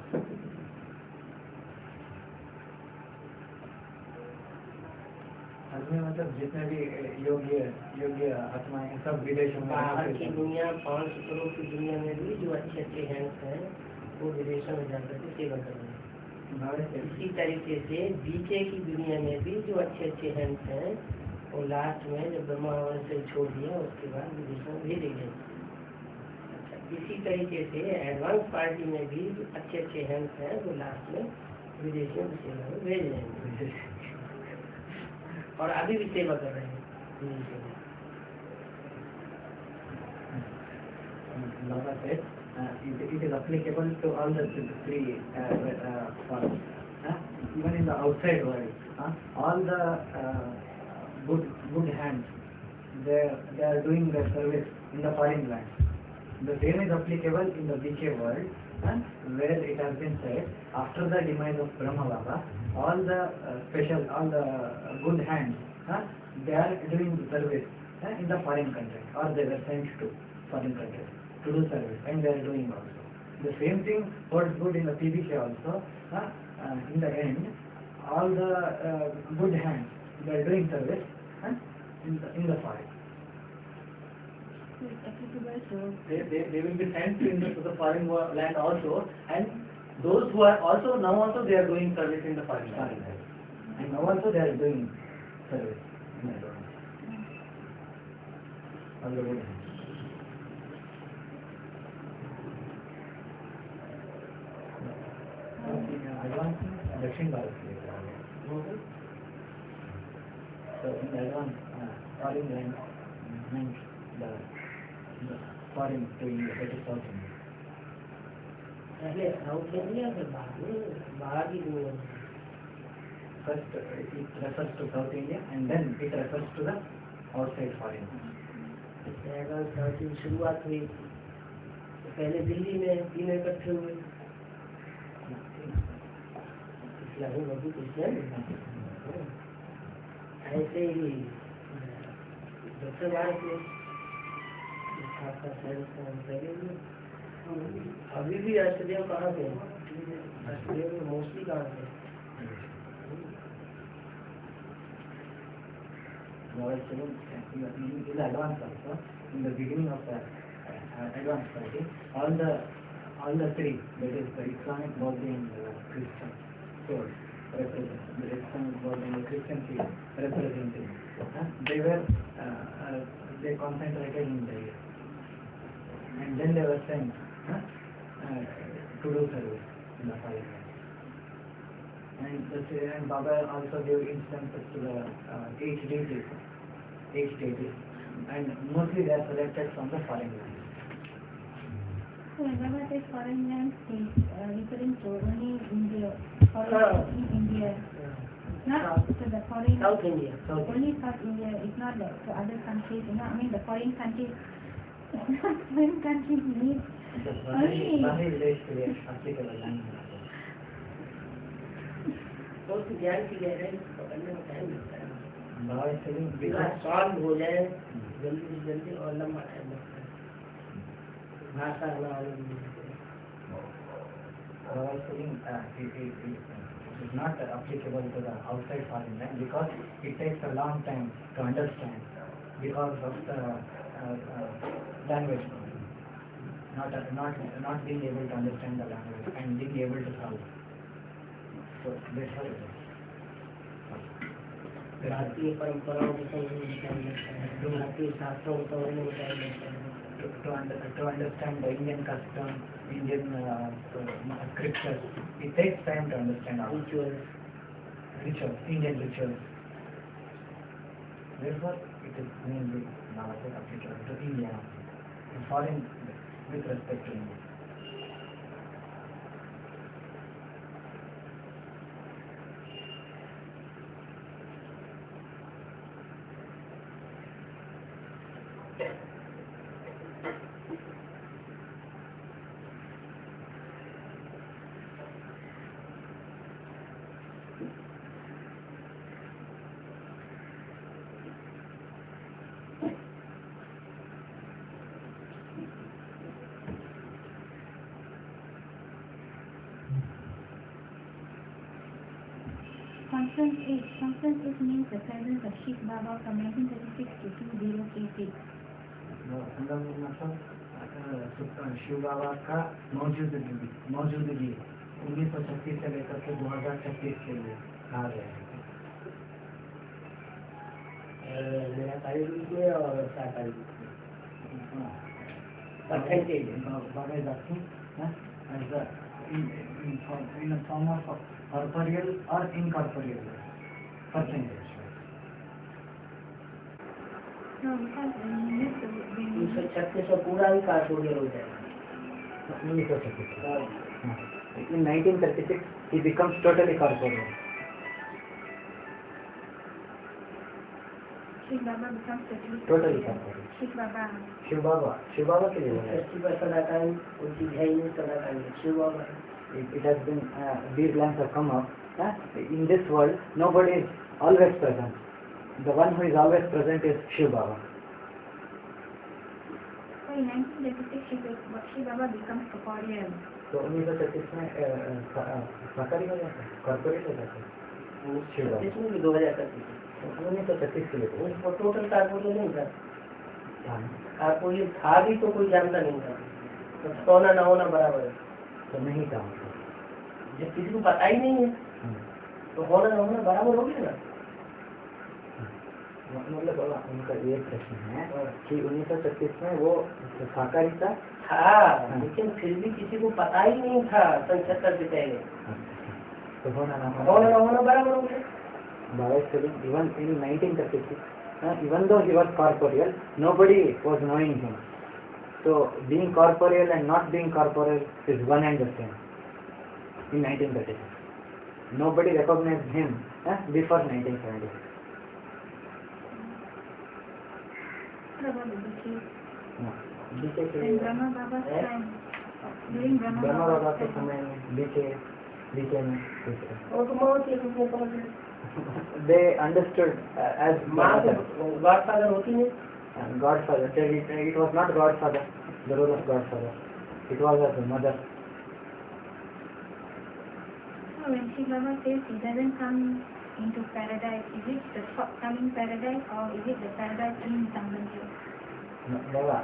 मतलब जितने भी योग्य आत्माएं सब विदेशों में बाहर की दुनिया 5 करोड़ की दुनिया में भी जो अच्छे हैंड्स हैं वो विदेशों में जाकर के सेवा कर रहे हैं। इसी तरीके से बीचे की दुनिया में भी जो अच्छे हैंड्स हैं वो लास्ट में जब ब्रह्मा से छोड़ दिया उसके बाद विदेशों में भेजे गए। इसी तरीके से एडवांस पार्टी में भी जो अच्छे हैंड्स हैं वो लास्ट में विदेशों में सेवा में भेज रहे हैं और अभी भी सेवा कर रहे हैं। It is applicable to all the three forms. Even in the outside world, all the good hands, they are doing their service in the foreign land. The same is applicable in the BK world, where it has been said after the demise of Brahma Baba, all the good hands, they are doing service in the foreign country, or they were sent to foreign countries to do service, and they are doing also. The same thing holds good in the PBK also. In the end, all the good hands, they are doing service in the foreign. They will be sent to the foreign land also, and those who are also now also they are doing service in the foreign land, and now also they are doing service in the foreign. All the good hands. Dakshin Bharat. So in the advance, foreign land meant the foreign to India, that is South India. पहले south India फिर बाहर की दुनिया। First it refers to South India and then it refers to the outside foreign. Advance south की शुरुआत हुई पहले दिल्ली में तीनों इकट्ठे हुए। ऐसे ही दक्षिण भारत में अभी भी अष्टदेव कहाँ थे? अष्टदेव मोस्टली कहाँ थे? In the advance also, in the beginning of the advance party, all the three, that is the Islamic, Muslim, and Christian souls represent, the Islamic, Muslim, and Christian field representing. They concentrated in the east, and then they were sent to do service in the foreign land. And Baba also gave instances to the 8 deities, and mostly they are selected from the foreign land. So when Baba says foreign lands, he's referring to only India, foreign in India, not to the foreign. South India. Only South India. It's not like to other countries. You know, I mean the foreign countries. Foreign countries need only. Bali relates to the applicable language. तो ज्ञान की गहराई पकड़ने में time लगता है। Baba is telling बिना because solve हो जाए जल्दी से जल्दी और लंबा टाइम लगता है। भाषा ना आने में। Baba is telling it is not applicable to the outside foreign land because it takes a long time to understand because of the language problem. Not being able to understand the language and being able to solve. So that's how it is. भारतीय परंपराओं को समझने में time लगता है। भारतीय शास्त्रों को समझने में टाइम लगता है। To understand the Indian custom, Indian scriptures, it takes time to understand all rituals, Indian rituals. Therefore, it is mainly nowadays applicable to India, and foreign with respect to India. Conference 8 means the presence of Sheikh Baba from 1936 to 2033. मतलब शिव बाबा का मौजूदगी 1936 से लेकर के 2036 के लिए कहा गया है। मेरा तारीख में और तारीख percentage Baba is asking as the in a form of corporeal or incorporeal percentage. No, because when you use the 1936 में पूरा ही कार्पोरियल हो जाएगा। 1936. In 1936, he becomes totally corporeal. Sheikh Baba becomes Totally corporeal. Sheikh Baba. Shiv बाबा के लिए बोला है। Festival सदाकाल कोई चीज है ही नहीं सदाकाल शिव बाबा। It has been these lines have come up. In this world, nobody is always present. The one who is always present is Shiv Baba. So in 1936, Sheikh Baba becomes corporeal. तो 1936 में साकारी हो जाता है, corporate हो जाता है। शिव बाबा इसमें भी 2031 1936 के लिए उसको टोटल कार्पोरियल नहीं था। था कार्पोरियल था भी तो कोई जानता नहीं था। तो होना ना होना बराबर है। तो नहीं था जब किसी को पता ही नहीं है तो होना ना होना बराबर हो गया ना। मतलब उनका ये प्रश्न है कि 1936 में वो साकारी था, लेकिन फिर भी किसी को पता ही नहीं था 75 से पहले। तो होना ना होना बराबर हो गया। Baba is telling even in 1936, even though he was corporeal, nobody was knowing him. So being corporeal and not being corporeal is one and the same. In 1936, nobody recognized him before 1976. What about the BK? No. In Brahma Baba's time, during Brahma Baba के Baba's समय time, में BK में वो तो मौत के रूप में समझ रहे। they understood as माँ तो गॉडफादर होती है। Godfather. It was not Godfather, the role of Godfather. It was as a mother. so when Sheikh Baba says he doesn't come into paradise, is it the coming paradise or is it the paradise in Sambanji? बाबा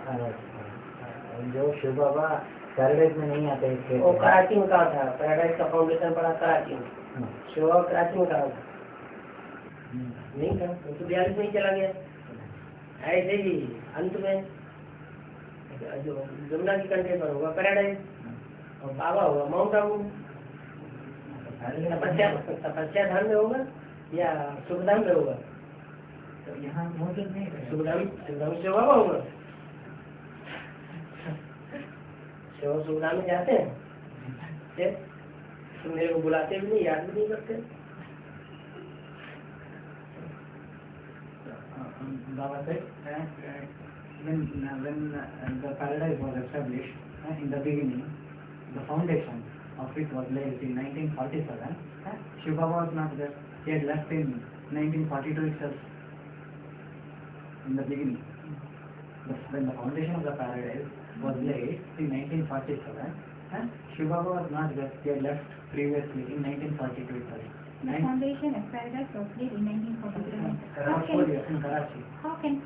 जो शिव बाबा paradise में नहीं आते इसके वो कराची में कहा था, paradise का फाउंडेशन पड़ा कराची में। शिव बाबा कराची में कहा था नहीं था, वो तो 42 में ही चला गया। ऐसे ही अंत में जो जमुना की कंठे पर होगा पैराडाइज और बाबा होगा माउंट आबू। तपस्या धाम में होगा या सुखधाम में होगा? तो यहाँ मौजूद नहीं है। सुखधाम से बाबा होगा। सेवा सुविधा में जाते हैं फिर तुम मेरे को बुलाते भी नहीं, याद भी नहीं करते। Baba said, when the paradise was established in the beginning, the foundation of it was laid in 1947. Shiva Baba was not there. He had left in 1942 itself. In the beginning, when the foundation of the paradise was laid in 1947, Shiva Baba was not there. He had left previously in 1942 itself. The foundation of paradise was laid in 1947. In Karachi. How can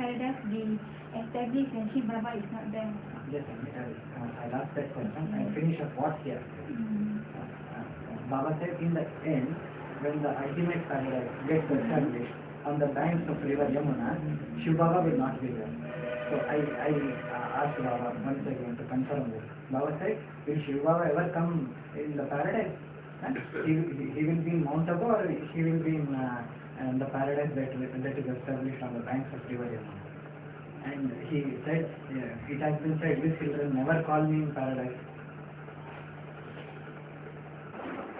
paradise be established when Shiva Baba is not there? Yes, I'll ask that question and finish up what's here. Baba said in the end, when the ultimate paradise gets established on the banks of river Yamuna, Shiva Baba will not be there. So I asked Baba once again to confirm this. Baba said, will Shiva Baba ever come in the paradise? He will be in Mount Abu, or he will be in the paradise that is established on the banks of river Yamuna. And he said, it has been said, these children never call me in paradise.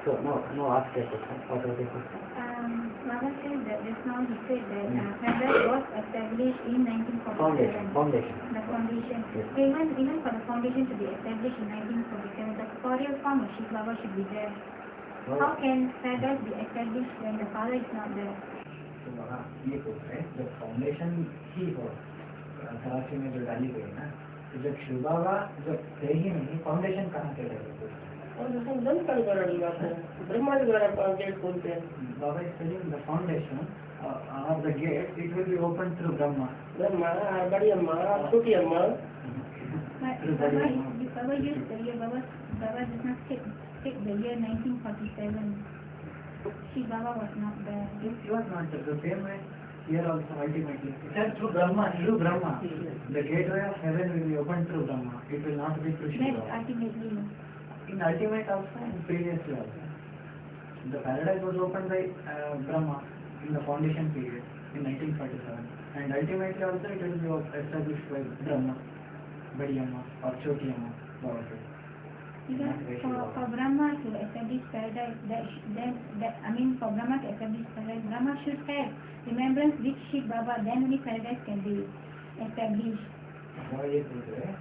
So, no, ask that question. What was the question? Baba said that just now he said that paradise was established in 1947. Foundation. The foundation. Yes. Even for the foundation to be established in 1947, the corporeal form of Shiva Baba should be there. No. How can paradise be established when the father is not there? तो ये पूछ रहे जब foundation ही हो कराची में जो डाली गई ना, तो जब शिव बाबा जब थे ही नहीं, फाउंडेशन कहाँ से लगे? और बंद कर बनानी बात है, ब्रह्मा जी द्वारा गेट खोलते हैं। बाबा is telling the foundation of the gate, it will be opened through Brahma. Brahma, बड़ी अम्मा, छोटी अम्मा। Baba used the year, Baba does not take the year 1947. Shiva Baba was not there. He was not there. The same way here also ultimately. It says through Brahma. The gateway of heaven will be opened through Brahma. It will not be through Shiva. That ultimately. In ultimate also and previously also. The paradise was opened by Brahma in the foundation period in 1947. And ultimately also it will be established by Brahma, Badi Amma or Choti Amma. Because for Brahma to establish paradise, for Brahma to establish paradise, Brahma should have remembrance with Shiva Baba, then only paradise can be established. वो ये पूछ रहे हैं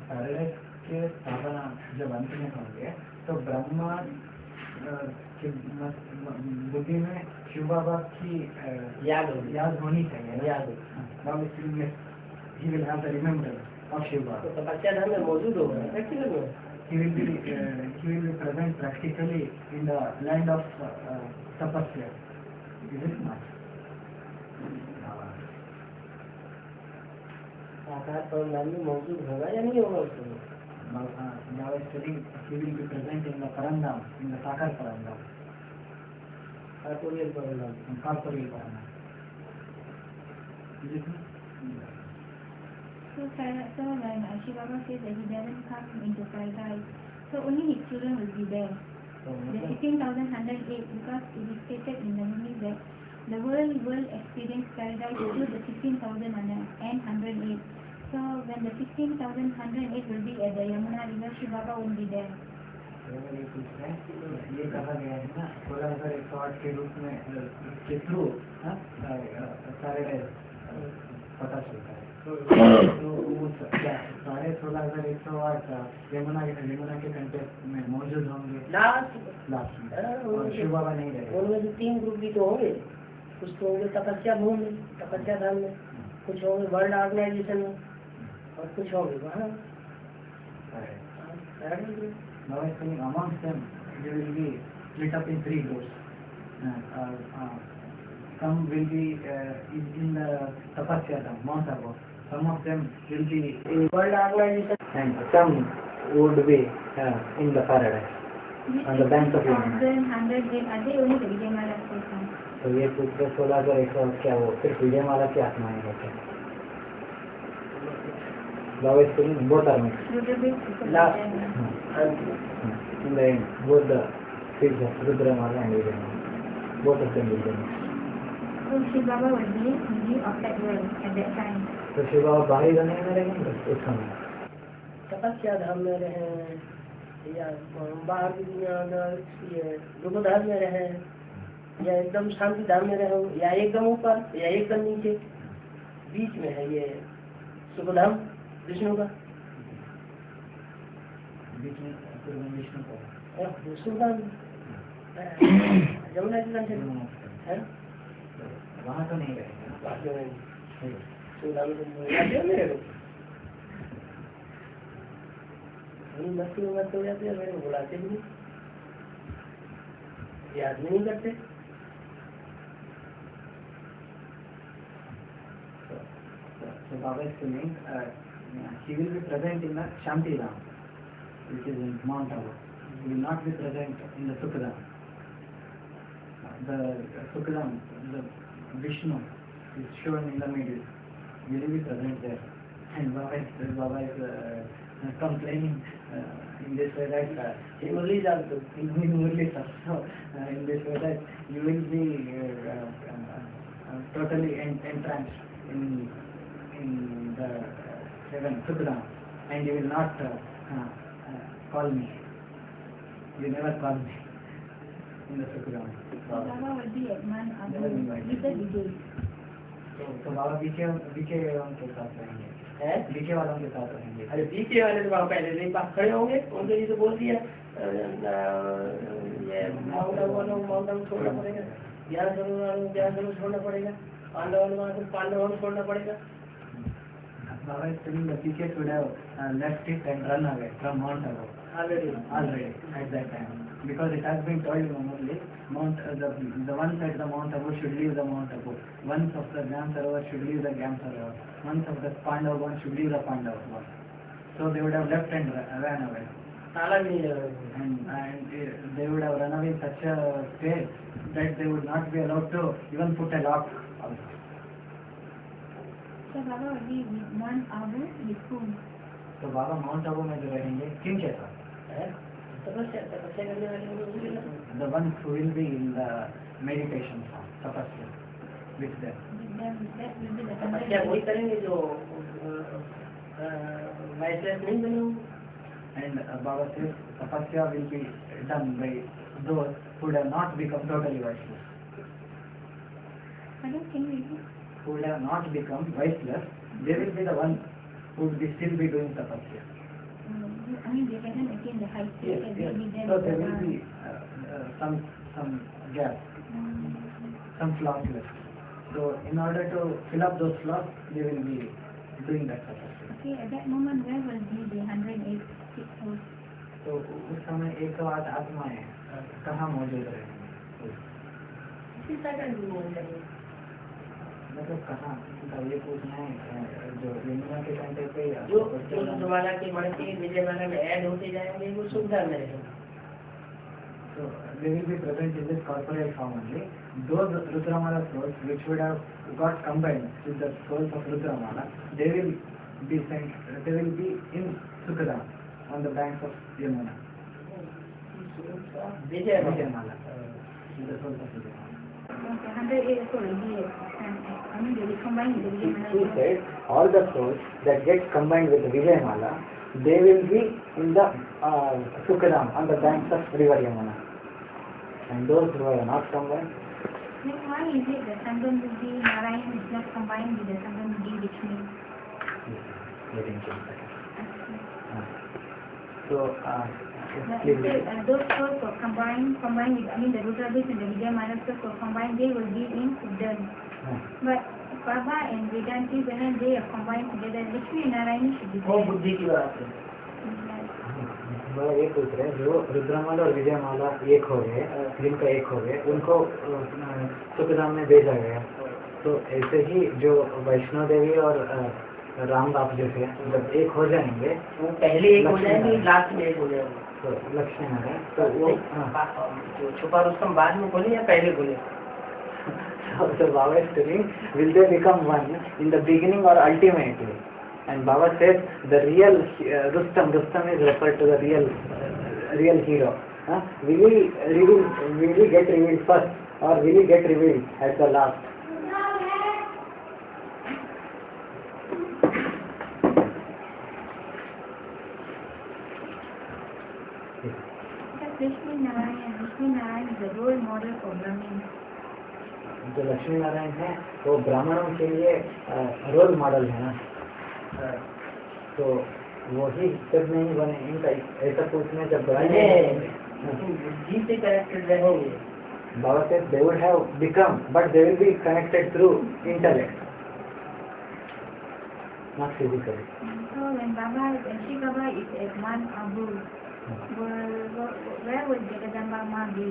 paradise के स्थापना जब अंत में होंगे तो ब्रह्मा की बुद्धि में शिव बाबा की याद होनी चाहिए। He will have the remembrance of Shiva Baba. तो तपस्या धाम में मौजूद होगा, प्रैक्टिकल में। He will be present practically in the land of Tapasya. Is it not? साकार परमधाम में मौजूद होगा या नहीं होगा उसमें? Now is telling he will be present in the Parandam, in the Sakar Parandam. Corporeal Paramdham. Corporeal Parandam. Is it not? So when Shiva Baba says that he doesn't come into paradise, so only his children will be there. The 16,108, because it is stated in the movie that the world will experience paradise through the 16,108. So when the 16,108 will be at the Yamuna river, Shiva Baba won't be there. ये कहा गया है ना 16,108 के रूप में के through paradise पता चलता है। तो वो साढ़े 16,108 यमुना के कंटे में मौजूद होंगे लास्ट में और शिव बाबा नहीं रहेंगे। उनमें जो 3 ग्रुप भी तो होंगे, कुछ तो होंगे तपस्या भूमि में, तपस्या धाम में, कुछ होंगे वर्ल्ड ऑर्गेनाइजेशन में और कुछ होंगे वहाँ। Now I think amongst them they will be split up in 3 groups. Some will be in the Tapasya Dham, Mount Abu. Some of them will be in world organization And some would be in the paradise, on the banks of Yamuna. 16,108 are they only the Vijayamala person? तो ये पूछते 16,108 क्या वो सिर्फ विजयमाला की आत्माएं होते हैं? Baba is telling both are mixed. Last In the end, both the fields of Rudramala and Vijayamala, both of them will be mixed. So Shiva Baba will be in view of that world at that time. तो शिव बाबा बाहरी दुनिया में रहेंगे उस समय तपस्या धाम में रहे या बाहर की दुनिया दुख धाम में रहे या एकदम शांति धाम में रहे या एकदम ऊपर या एकदम नीचे, बीच में है ये सुख धाम विष्णु का। बीच में विष्णु का सुख धाम जमुना जी है वहाँ तो नहीं रहेगा। सुख धाम में मस्ती में मस्त हो जाते हैं, मेरे को बुलाते भी नहीं, याद भी नहीं करते। So Baba is telling, he will be present in the Shanti Dham, which is in Mount Abu. He will not be present in the Sukhdam. The Sukhdam, the Vishnu is shown in the middle. He will be present there. And Baba is complaining in this way that ये मुरली जानते हो? in Murli also, in this way that you will be totally entranced in the heaven, Sukhdam, and you will not call me. You never call me in the Sukhdam. Baba will be at Man Never invite. with the Vijay. तो बाबा BK वालों के साथ रहेंगे, हैं? BK वालों के साथ रहेंगे। अरे बीचे वाले तो वहाँ पहले से ही पास खड़े होंगे, उनके लिए तो बोल दिया ये माउंट आबू छोड़ना पड़ेगा, ज्ञान स्वरूप छोड़ना पड़ेगा, पांडव छोड़ना पड़ेगा। Baba is telling the PK should have left it and run away from Mount Abu already at that time, because it has been told normally the ones at the Mount Abu should leave the Mount Abu, ones of the Gyan Sarovar should leave the Gyan Sarovar, ones of the Pandav one should leave the Pandav one. So they would have left and ran away, ताला भी नहीं लगा। and they would have run away in such a state that they would not be allowed to even put a lock also. So Baba will be with Man Abu with whom? तो बाबा mount Abu में जो रहेंगे किन के साथ? तपस्या करने वाले लोग The ones who will be in the meditation form, tapasya, with them. That will be the तपस्या वही करेंगे जो वाइसलेस नहीं बने होंगे। And Baba says tapasya will be done by those who have not become totally viceless. I don't think Who have not become viceless, they will be the ones who will be still be doing tapasya. I mean, they cannot attain the high state and Yes. they be there. So there will be some gap, some flaws left. So in order to fill up those flaws, they will be doing that tapasya. Okay, at that moment, where will be the 108 souls? तो उस समय एक बात आत्माएं कहाँ मौजूद रहेंगे? इसी सेकंड भी नहीं करेंगे। मतलब कहाँ? मतलब ये पूछना है जो यमुना के कंटे पे जो रुद्रमाला के मण के विजयमाला में ऐड होते जाएंगे वो सुविधा में रहेंगे। So they will be present in this corporeal form only. Those Rudramala souls which would have got combined with the souls of Rudramala, they will be sent. They will be in Sukhdam on the banks of Yamuna. Vijayamala. The souls of Vijayamala. Okay, 108 souls will be I mean, they will combine with the Vijayamala. He said all the souls that get combined with the Vijayamala, they will be in the Sukhdam on the banks of river Yamuna. And those who are not combined, Then why is it that Sangam Buddhi Narayan is not combined with the Sangam Buddhi Vishnu? getting to so those souls were combined with, I mean, the Rudrabis and the Vijayamala souls were combined, they will be in Siddham. But Baba and Vedanti, when they are combined together, Vishnu and Narayana should be वो there. बुद्धि की बात है। वह ये पूछ रहे हैं जो रुद्रमाला और विजयमाला एक हो गए, जिनका एक हो गए, उनको सुखधाम में भेजा गया। तो ऐसे ही जो वैष्णो देवी और राम बाप जो थे जब एक हो जाएंगे, वो पहले एक हो जाएंगे, लास्ट में एक हो जाएंगे। तो लक्ष्मी नारायण तो वो जो छुपा रुस्तम बाद में बोले या पहले बोले? So Baba is telling, will they become one in the beginning or ultimately? And Baba says the real Rustam is referred to the real hero. Will he get revealed first or will he get revealed at the last? Lakshmi Narayan is the role model for Brahmins. जो लक्ष्मी नारायण है वो ब्राह्मणों के लिए role model है ना, तो वही जब नहीं बने इनका ऐसा पूछने जब बुद्धि से कनेक्टेड रहेंगे। Baba says they would have become, but they will be connected through intellect, not physically. So when Sri Baba is at Mount Abu, where would Jagadamba Ma be?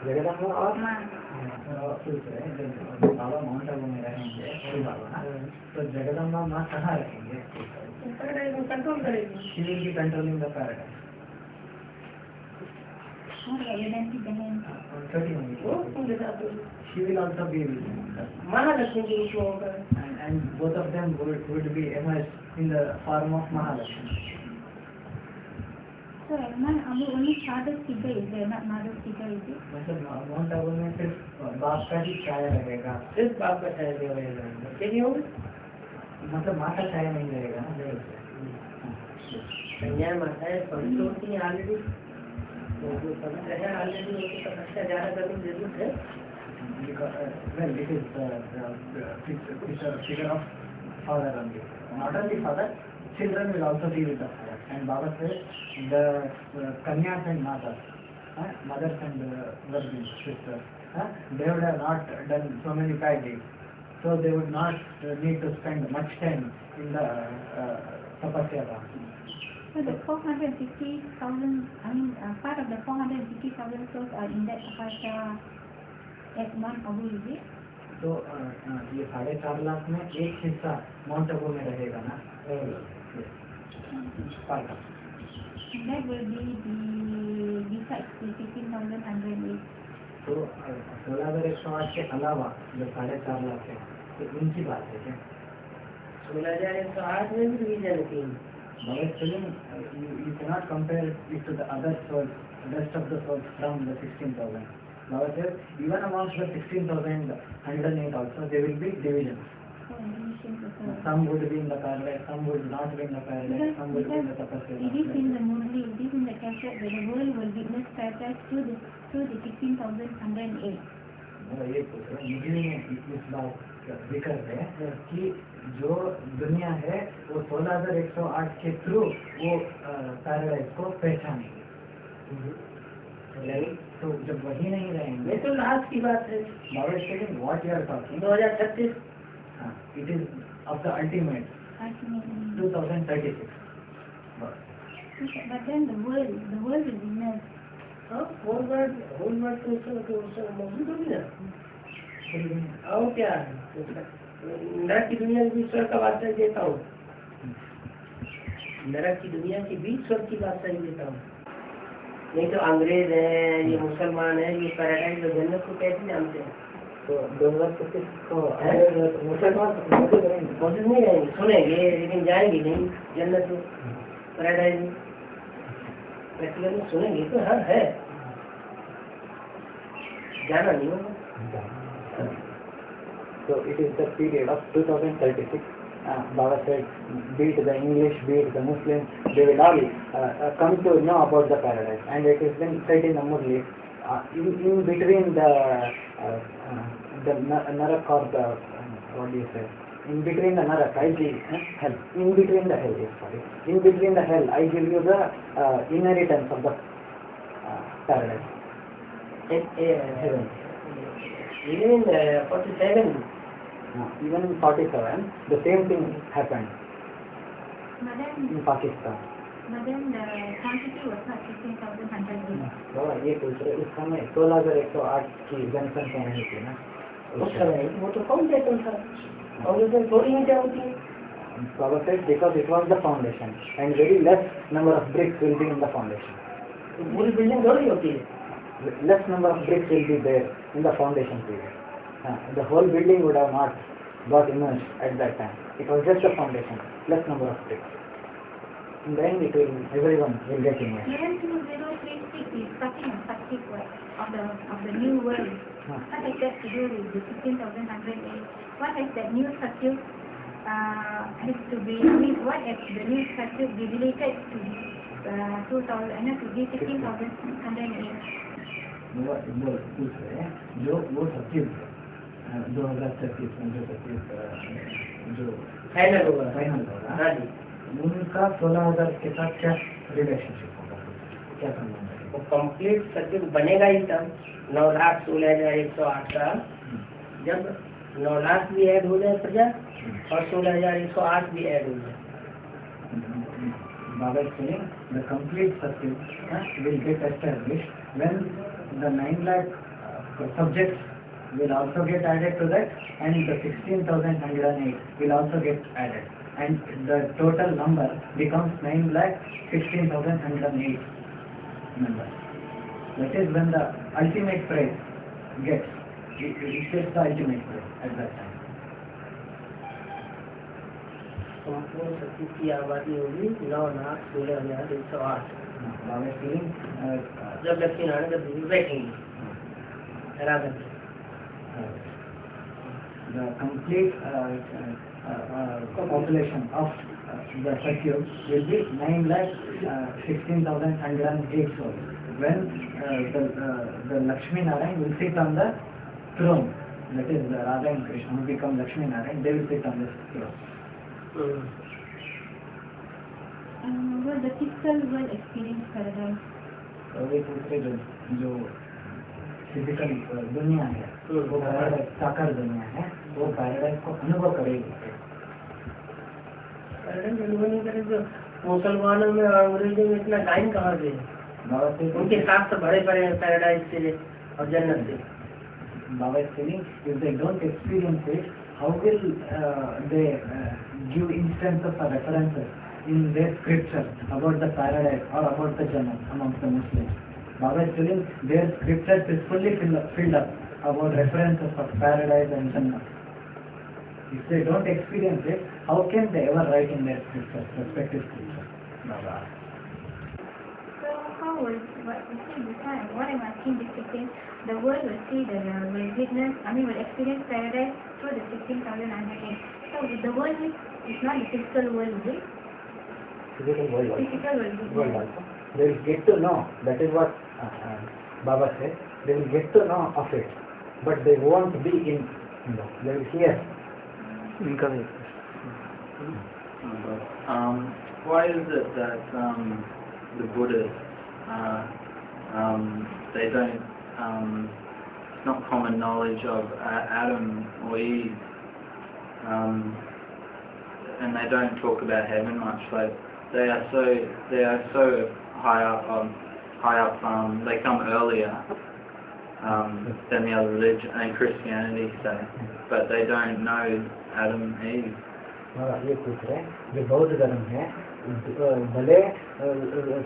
Jagdamba और Ma. बाबा माउंट आबू में रहेंगे शिव बाबा, तो जगदम्बा माँ कहाँ रहेंगे? Control करेगी। She will be controlling the paradise. What about Vedanti Behan? She will also be with him. Mahalakshmi के रूप में होकर And both of them would be emerged in the form of Mahalakshmi. So at Mount Abu only father's figure is there, not mother's figure, is it? मतलब mount Abu में सिर्फ बाप का ही छाया रहेगा, सिर्फ बाप का छाया नहीं रहेगा। क्यों? मतलब माँ का छाया नहीं रहेगा ना देव से। कन्या माता है, पवित्र होती है ऑलरेडी, तो जो पवित्र है ऑलरेडी उसको तपस्या ज्यादा करने की जरूरत है। Well, it is figure of father only. Not only father, children will also be with the father. And Baba says the kanyas and matas, mothers and virgins, sisters, they would have not done so many bad deeds, so they would not need to spend much time in the tapasya. So the 450,000, part of the 450,000 souls are in that tapasya at Mount Abu, is it? तो ये 4.5 लाख में एक हिस्सा mount Abu में रहेगा ना, part of. And that will be besides the 15,108. तो 16,108 के अलावा जो 4.5 लाख है, तो इनकी बात है क्या? 16,108 में भी डिवीजन थी। Baba is telling you cannot compare it to the other souls, rest of the souls from the 16,000. Baba says even amongst the 16,108 also there will be divisions. So divisions also. Some would be in the paradise, some would not be in the paradise, some would be in the tapasya. It is in the Murli, it is in the cassette that the world will witness paradise through the 16,108. ये पूछ रहे हैं, मुझे इस बात जिक्र है कि जो दुनिया है वो 16,108 के थ्रू वो पैराडाइज को पहचानेंगे। तो जब वही नहीं रहेंगे ये तो लास्ट की बात है। Baba stating what you are talking 2036 it is of the ultimate 2036. But then the world will witness. Whole world तो मौजूद होगी ना। और क्या नरक की दुनिया के बीच स्वर्ग का वास्तव देता हूँ, नरक की दुनिया के बीच स्वर्ग की वास्तव देता हूँ। नहीं तो अंग्रेज है, ये मुसलमान है, ये पैराडाइज और जन्नत को कैसे जानते हैं? तो 2025 को मुसलमान कोशिश नहीं रहेंगे, सुनेंगे लेकिन जाएंगे नहीं जन्नत में, पैराडाइज में। प्रैक्टिकल में सुनेंगे तो हाँ है, जाना नहीं होगा। So it is the period of 2036. Baba said, be it the English, be it the Muslims, they will all come to know about the paradise. And it is then said in the Murli, in between the Narak or the, what do you say? In between the Narak, I give hell. In between the hell, sorry. In between the hell, I give you the inheritance of the paradise. Heaven. Even in 47. Even in 47, the same thing happened in Pakistan. But then the quantity was not 16,108. बाबा ये पूछ रहे उस समय 16,108 की जनसंख्या नहीं थी ना उस समय वो तो कौन कहता था, और उसमें थोड़ी ईंटें होती हैं। Baba said because it was the foundation and very less number of bricks will be in the foundation. तो पूरी बिल्डिंग थोड़ी होती है। Less number of bricks will be there in the foundation period. The whole building would have not got immersed at that time. It was just the foundation, less number of bricks. In the end, everyone will get immersed. 72036 is talking of Sakti of the new world. What has that to do with the 16,108? What has that new Sakti has to be? What has the new Sakti be related to 2000 to be 16,108. वो पूछ रहे हैं जो वो 2025 में जो final होगा। हाँ जी, उनका 16,000 के साथ क्या रिलेशनशिप होगा, क्या संबंध है? वो कंप्लीट सर्किट बनेगा ही तब 9,16,108 का, जब 9 लाख भी ऐड हो जाए प्रजा और 16,108 भी ऐड हो जाए। Baba is saying the complete circuit will get established when the 9 lakh subjects will also get added to that, and the 16,108 will also get added, and the total number becomes 9,16,108 members. That is when the ultimate prize gets, it gets the ultimate prize at that time. संपूर्ण circuit की आबादी होगी 9,16,108। Baba is saying जब लक्ष्मी नारायण जब बैठेंगे the complete population of the circuit will be 9,16,108 souls. When the Lakshmi Narayan will sit on the throne, that is the Radha and Krishna who become Lakshmi Narayan, they will sit on this throne. Will the physical world experience paradise? वे दूसरे जो physical दुनिया है वो paradise, साकार दुनिया है, वो paradise को अनुभव करेगी। अनुभव नहीं करे तो मुसलमानों में और अंग्रेजों में इतना टाइम कहाँ से? उनके साथ तो बड़े बड़े पैराडाइज से और जन्नत से। Baba is saying, if they don't experience it, how will they give instances or references in their scripture about the paradise or about the Jannah amongst the Muslims? Baba is telling their scriptures is fully filled up about references of paradise and Jannah. If they don't experience it, how can they ever write in their scriptures, respective scriptures? Baba. So how will what I'm asking is to say the world will see will witness, will experience paradise through the 16,108. So the world is not the physical world, is it? Physical world also. Physical world. They will get to know. That is what Baba said. They will get to know of it, but they won't be in. They will hear. Why is it that the Buddhists they don't it's not common knowledge of Adam or Eve, and they don't talk about heaven much? Like they are so high up. They come earlier than the other religion and Christianity say, but they don't know Adam and Eve. ये पूछ रहे हैं जो बौद्ध धर्म है भले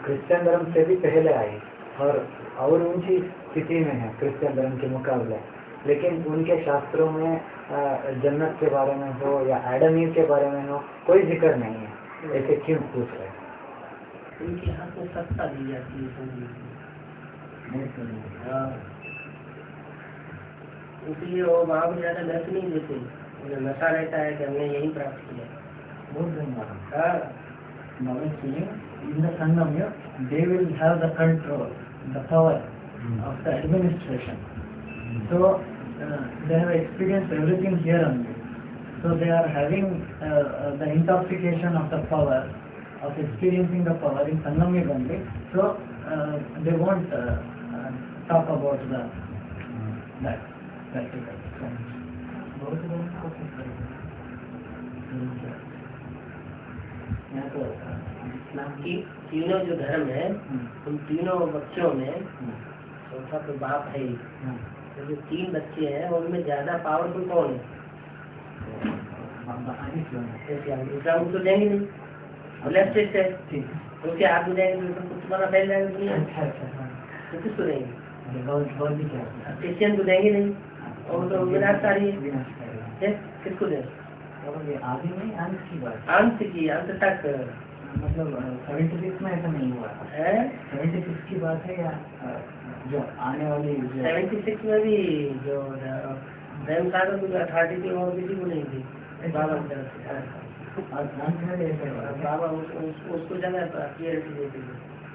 Christian धर्म से भी पहले आई और ऊंची स्थिति में है क्रिश्चियन धर्म के मुकाबले, लेकिन उनके शास्त्रों में जन्नत के बारे में हो या एडम ईव के बारे में हो कोई जिक्र नहीं है। ऐसे क्यों पूछ रहे हैं? उनके हाथ में सत्ता दी जाती है, इसलिए वो वहाँ पर ज्यादा नश नहीं देते, उन्हें नशा रहता है कि हमने यही प्राप्त किया। बहुत धन्यवाद। In the Sangamya, they will have the control, the power of the administration. So they have experienced everything here only. So they are having the intoxication of the power, of experiencing the power in Sangamya only. So they won't talk about that practical. कि तीनों जो धर्म है उन तीनों बच्चों में चौथा तो बाप है ही, तो जो 3 बच्चे हैं उनमें ज्यादा पावरफुल कौन है? इस्लाम तो देंगे नहीं, लेफ्ट है तो उसके हाथ में जाएंगे तो तुम्हारा फैल जाएगा दुनिया, तो किसको देंगे? क्रिश्चियन को देंगे नहीं और तो विनाशकारी है, किसको देंगे? आदि नहीं अंत की बात, अंत की अंत तक, मतलब 76 में ऐसा नहीं हुआ है। 76 की बात है या जो आने वाली 76 में भी जो प्रेम सागर की अथॉरिटी थी वो किसी को नहीं थी, बाबा की तरफ से। और ध्यान से नहीं बाबा उसको जगह पर क्लियरिटी देते हैं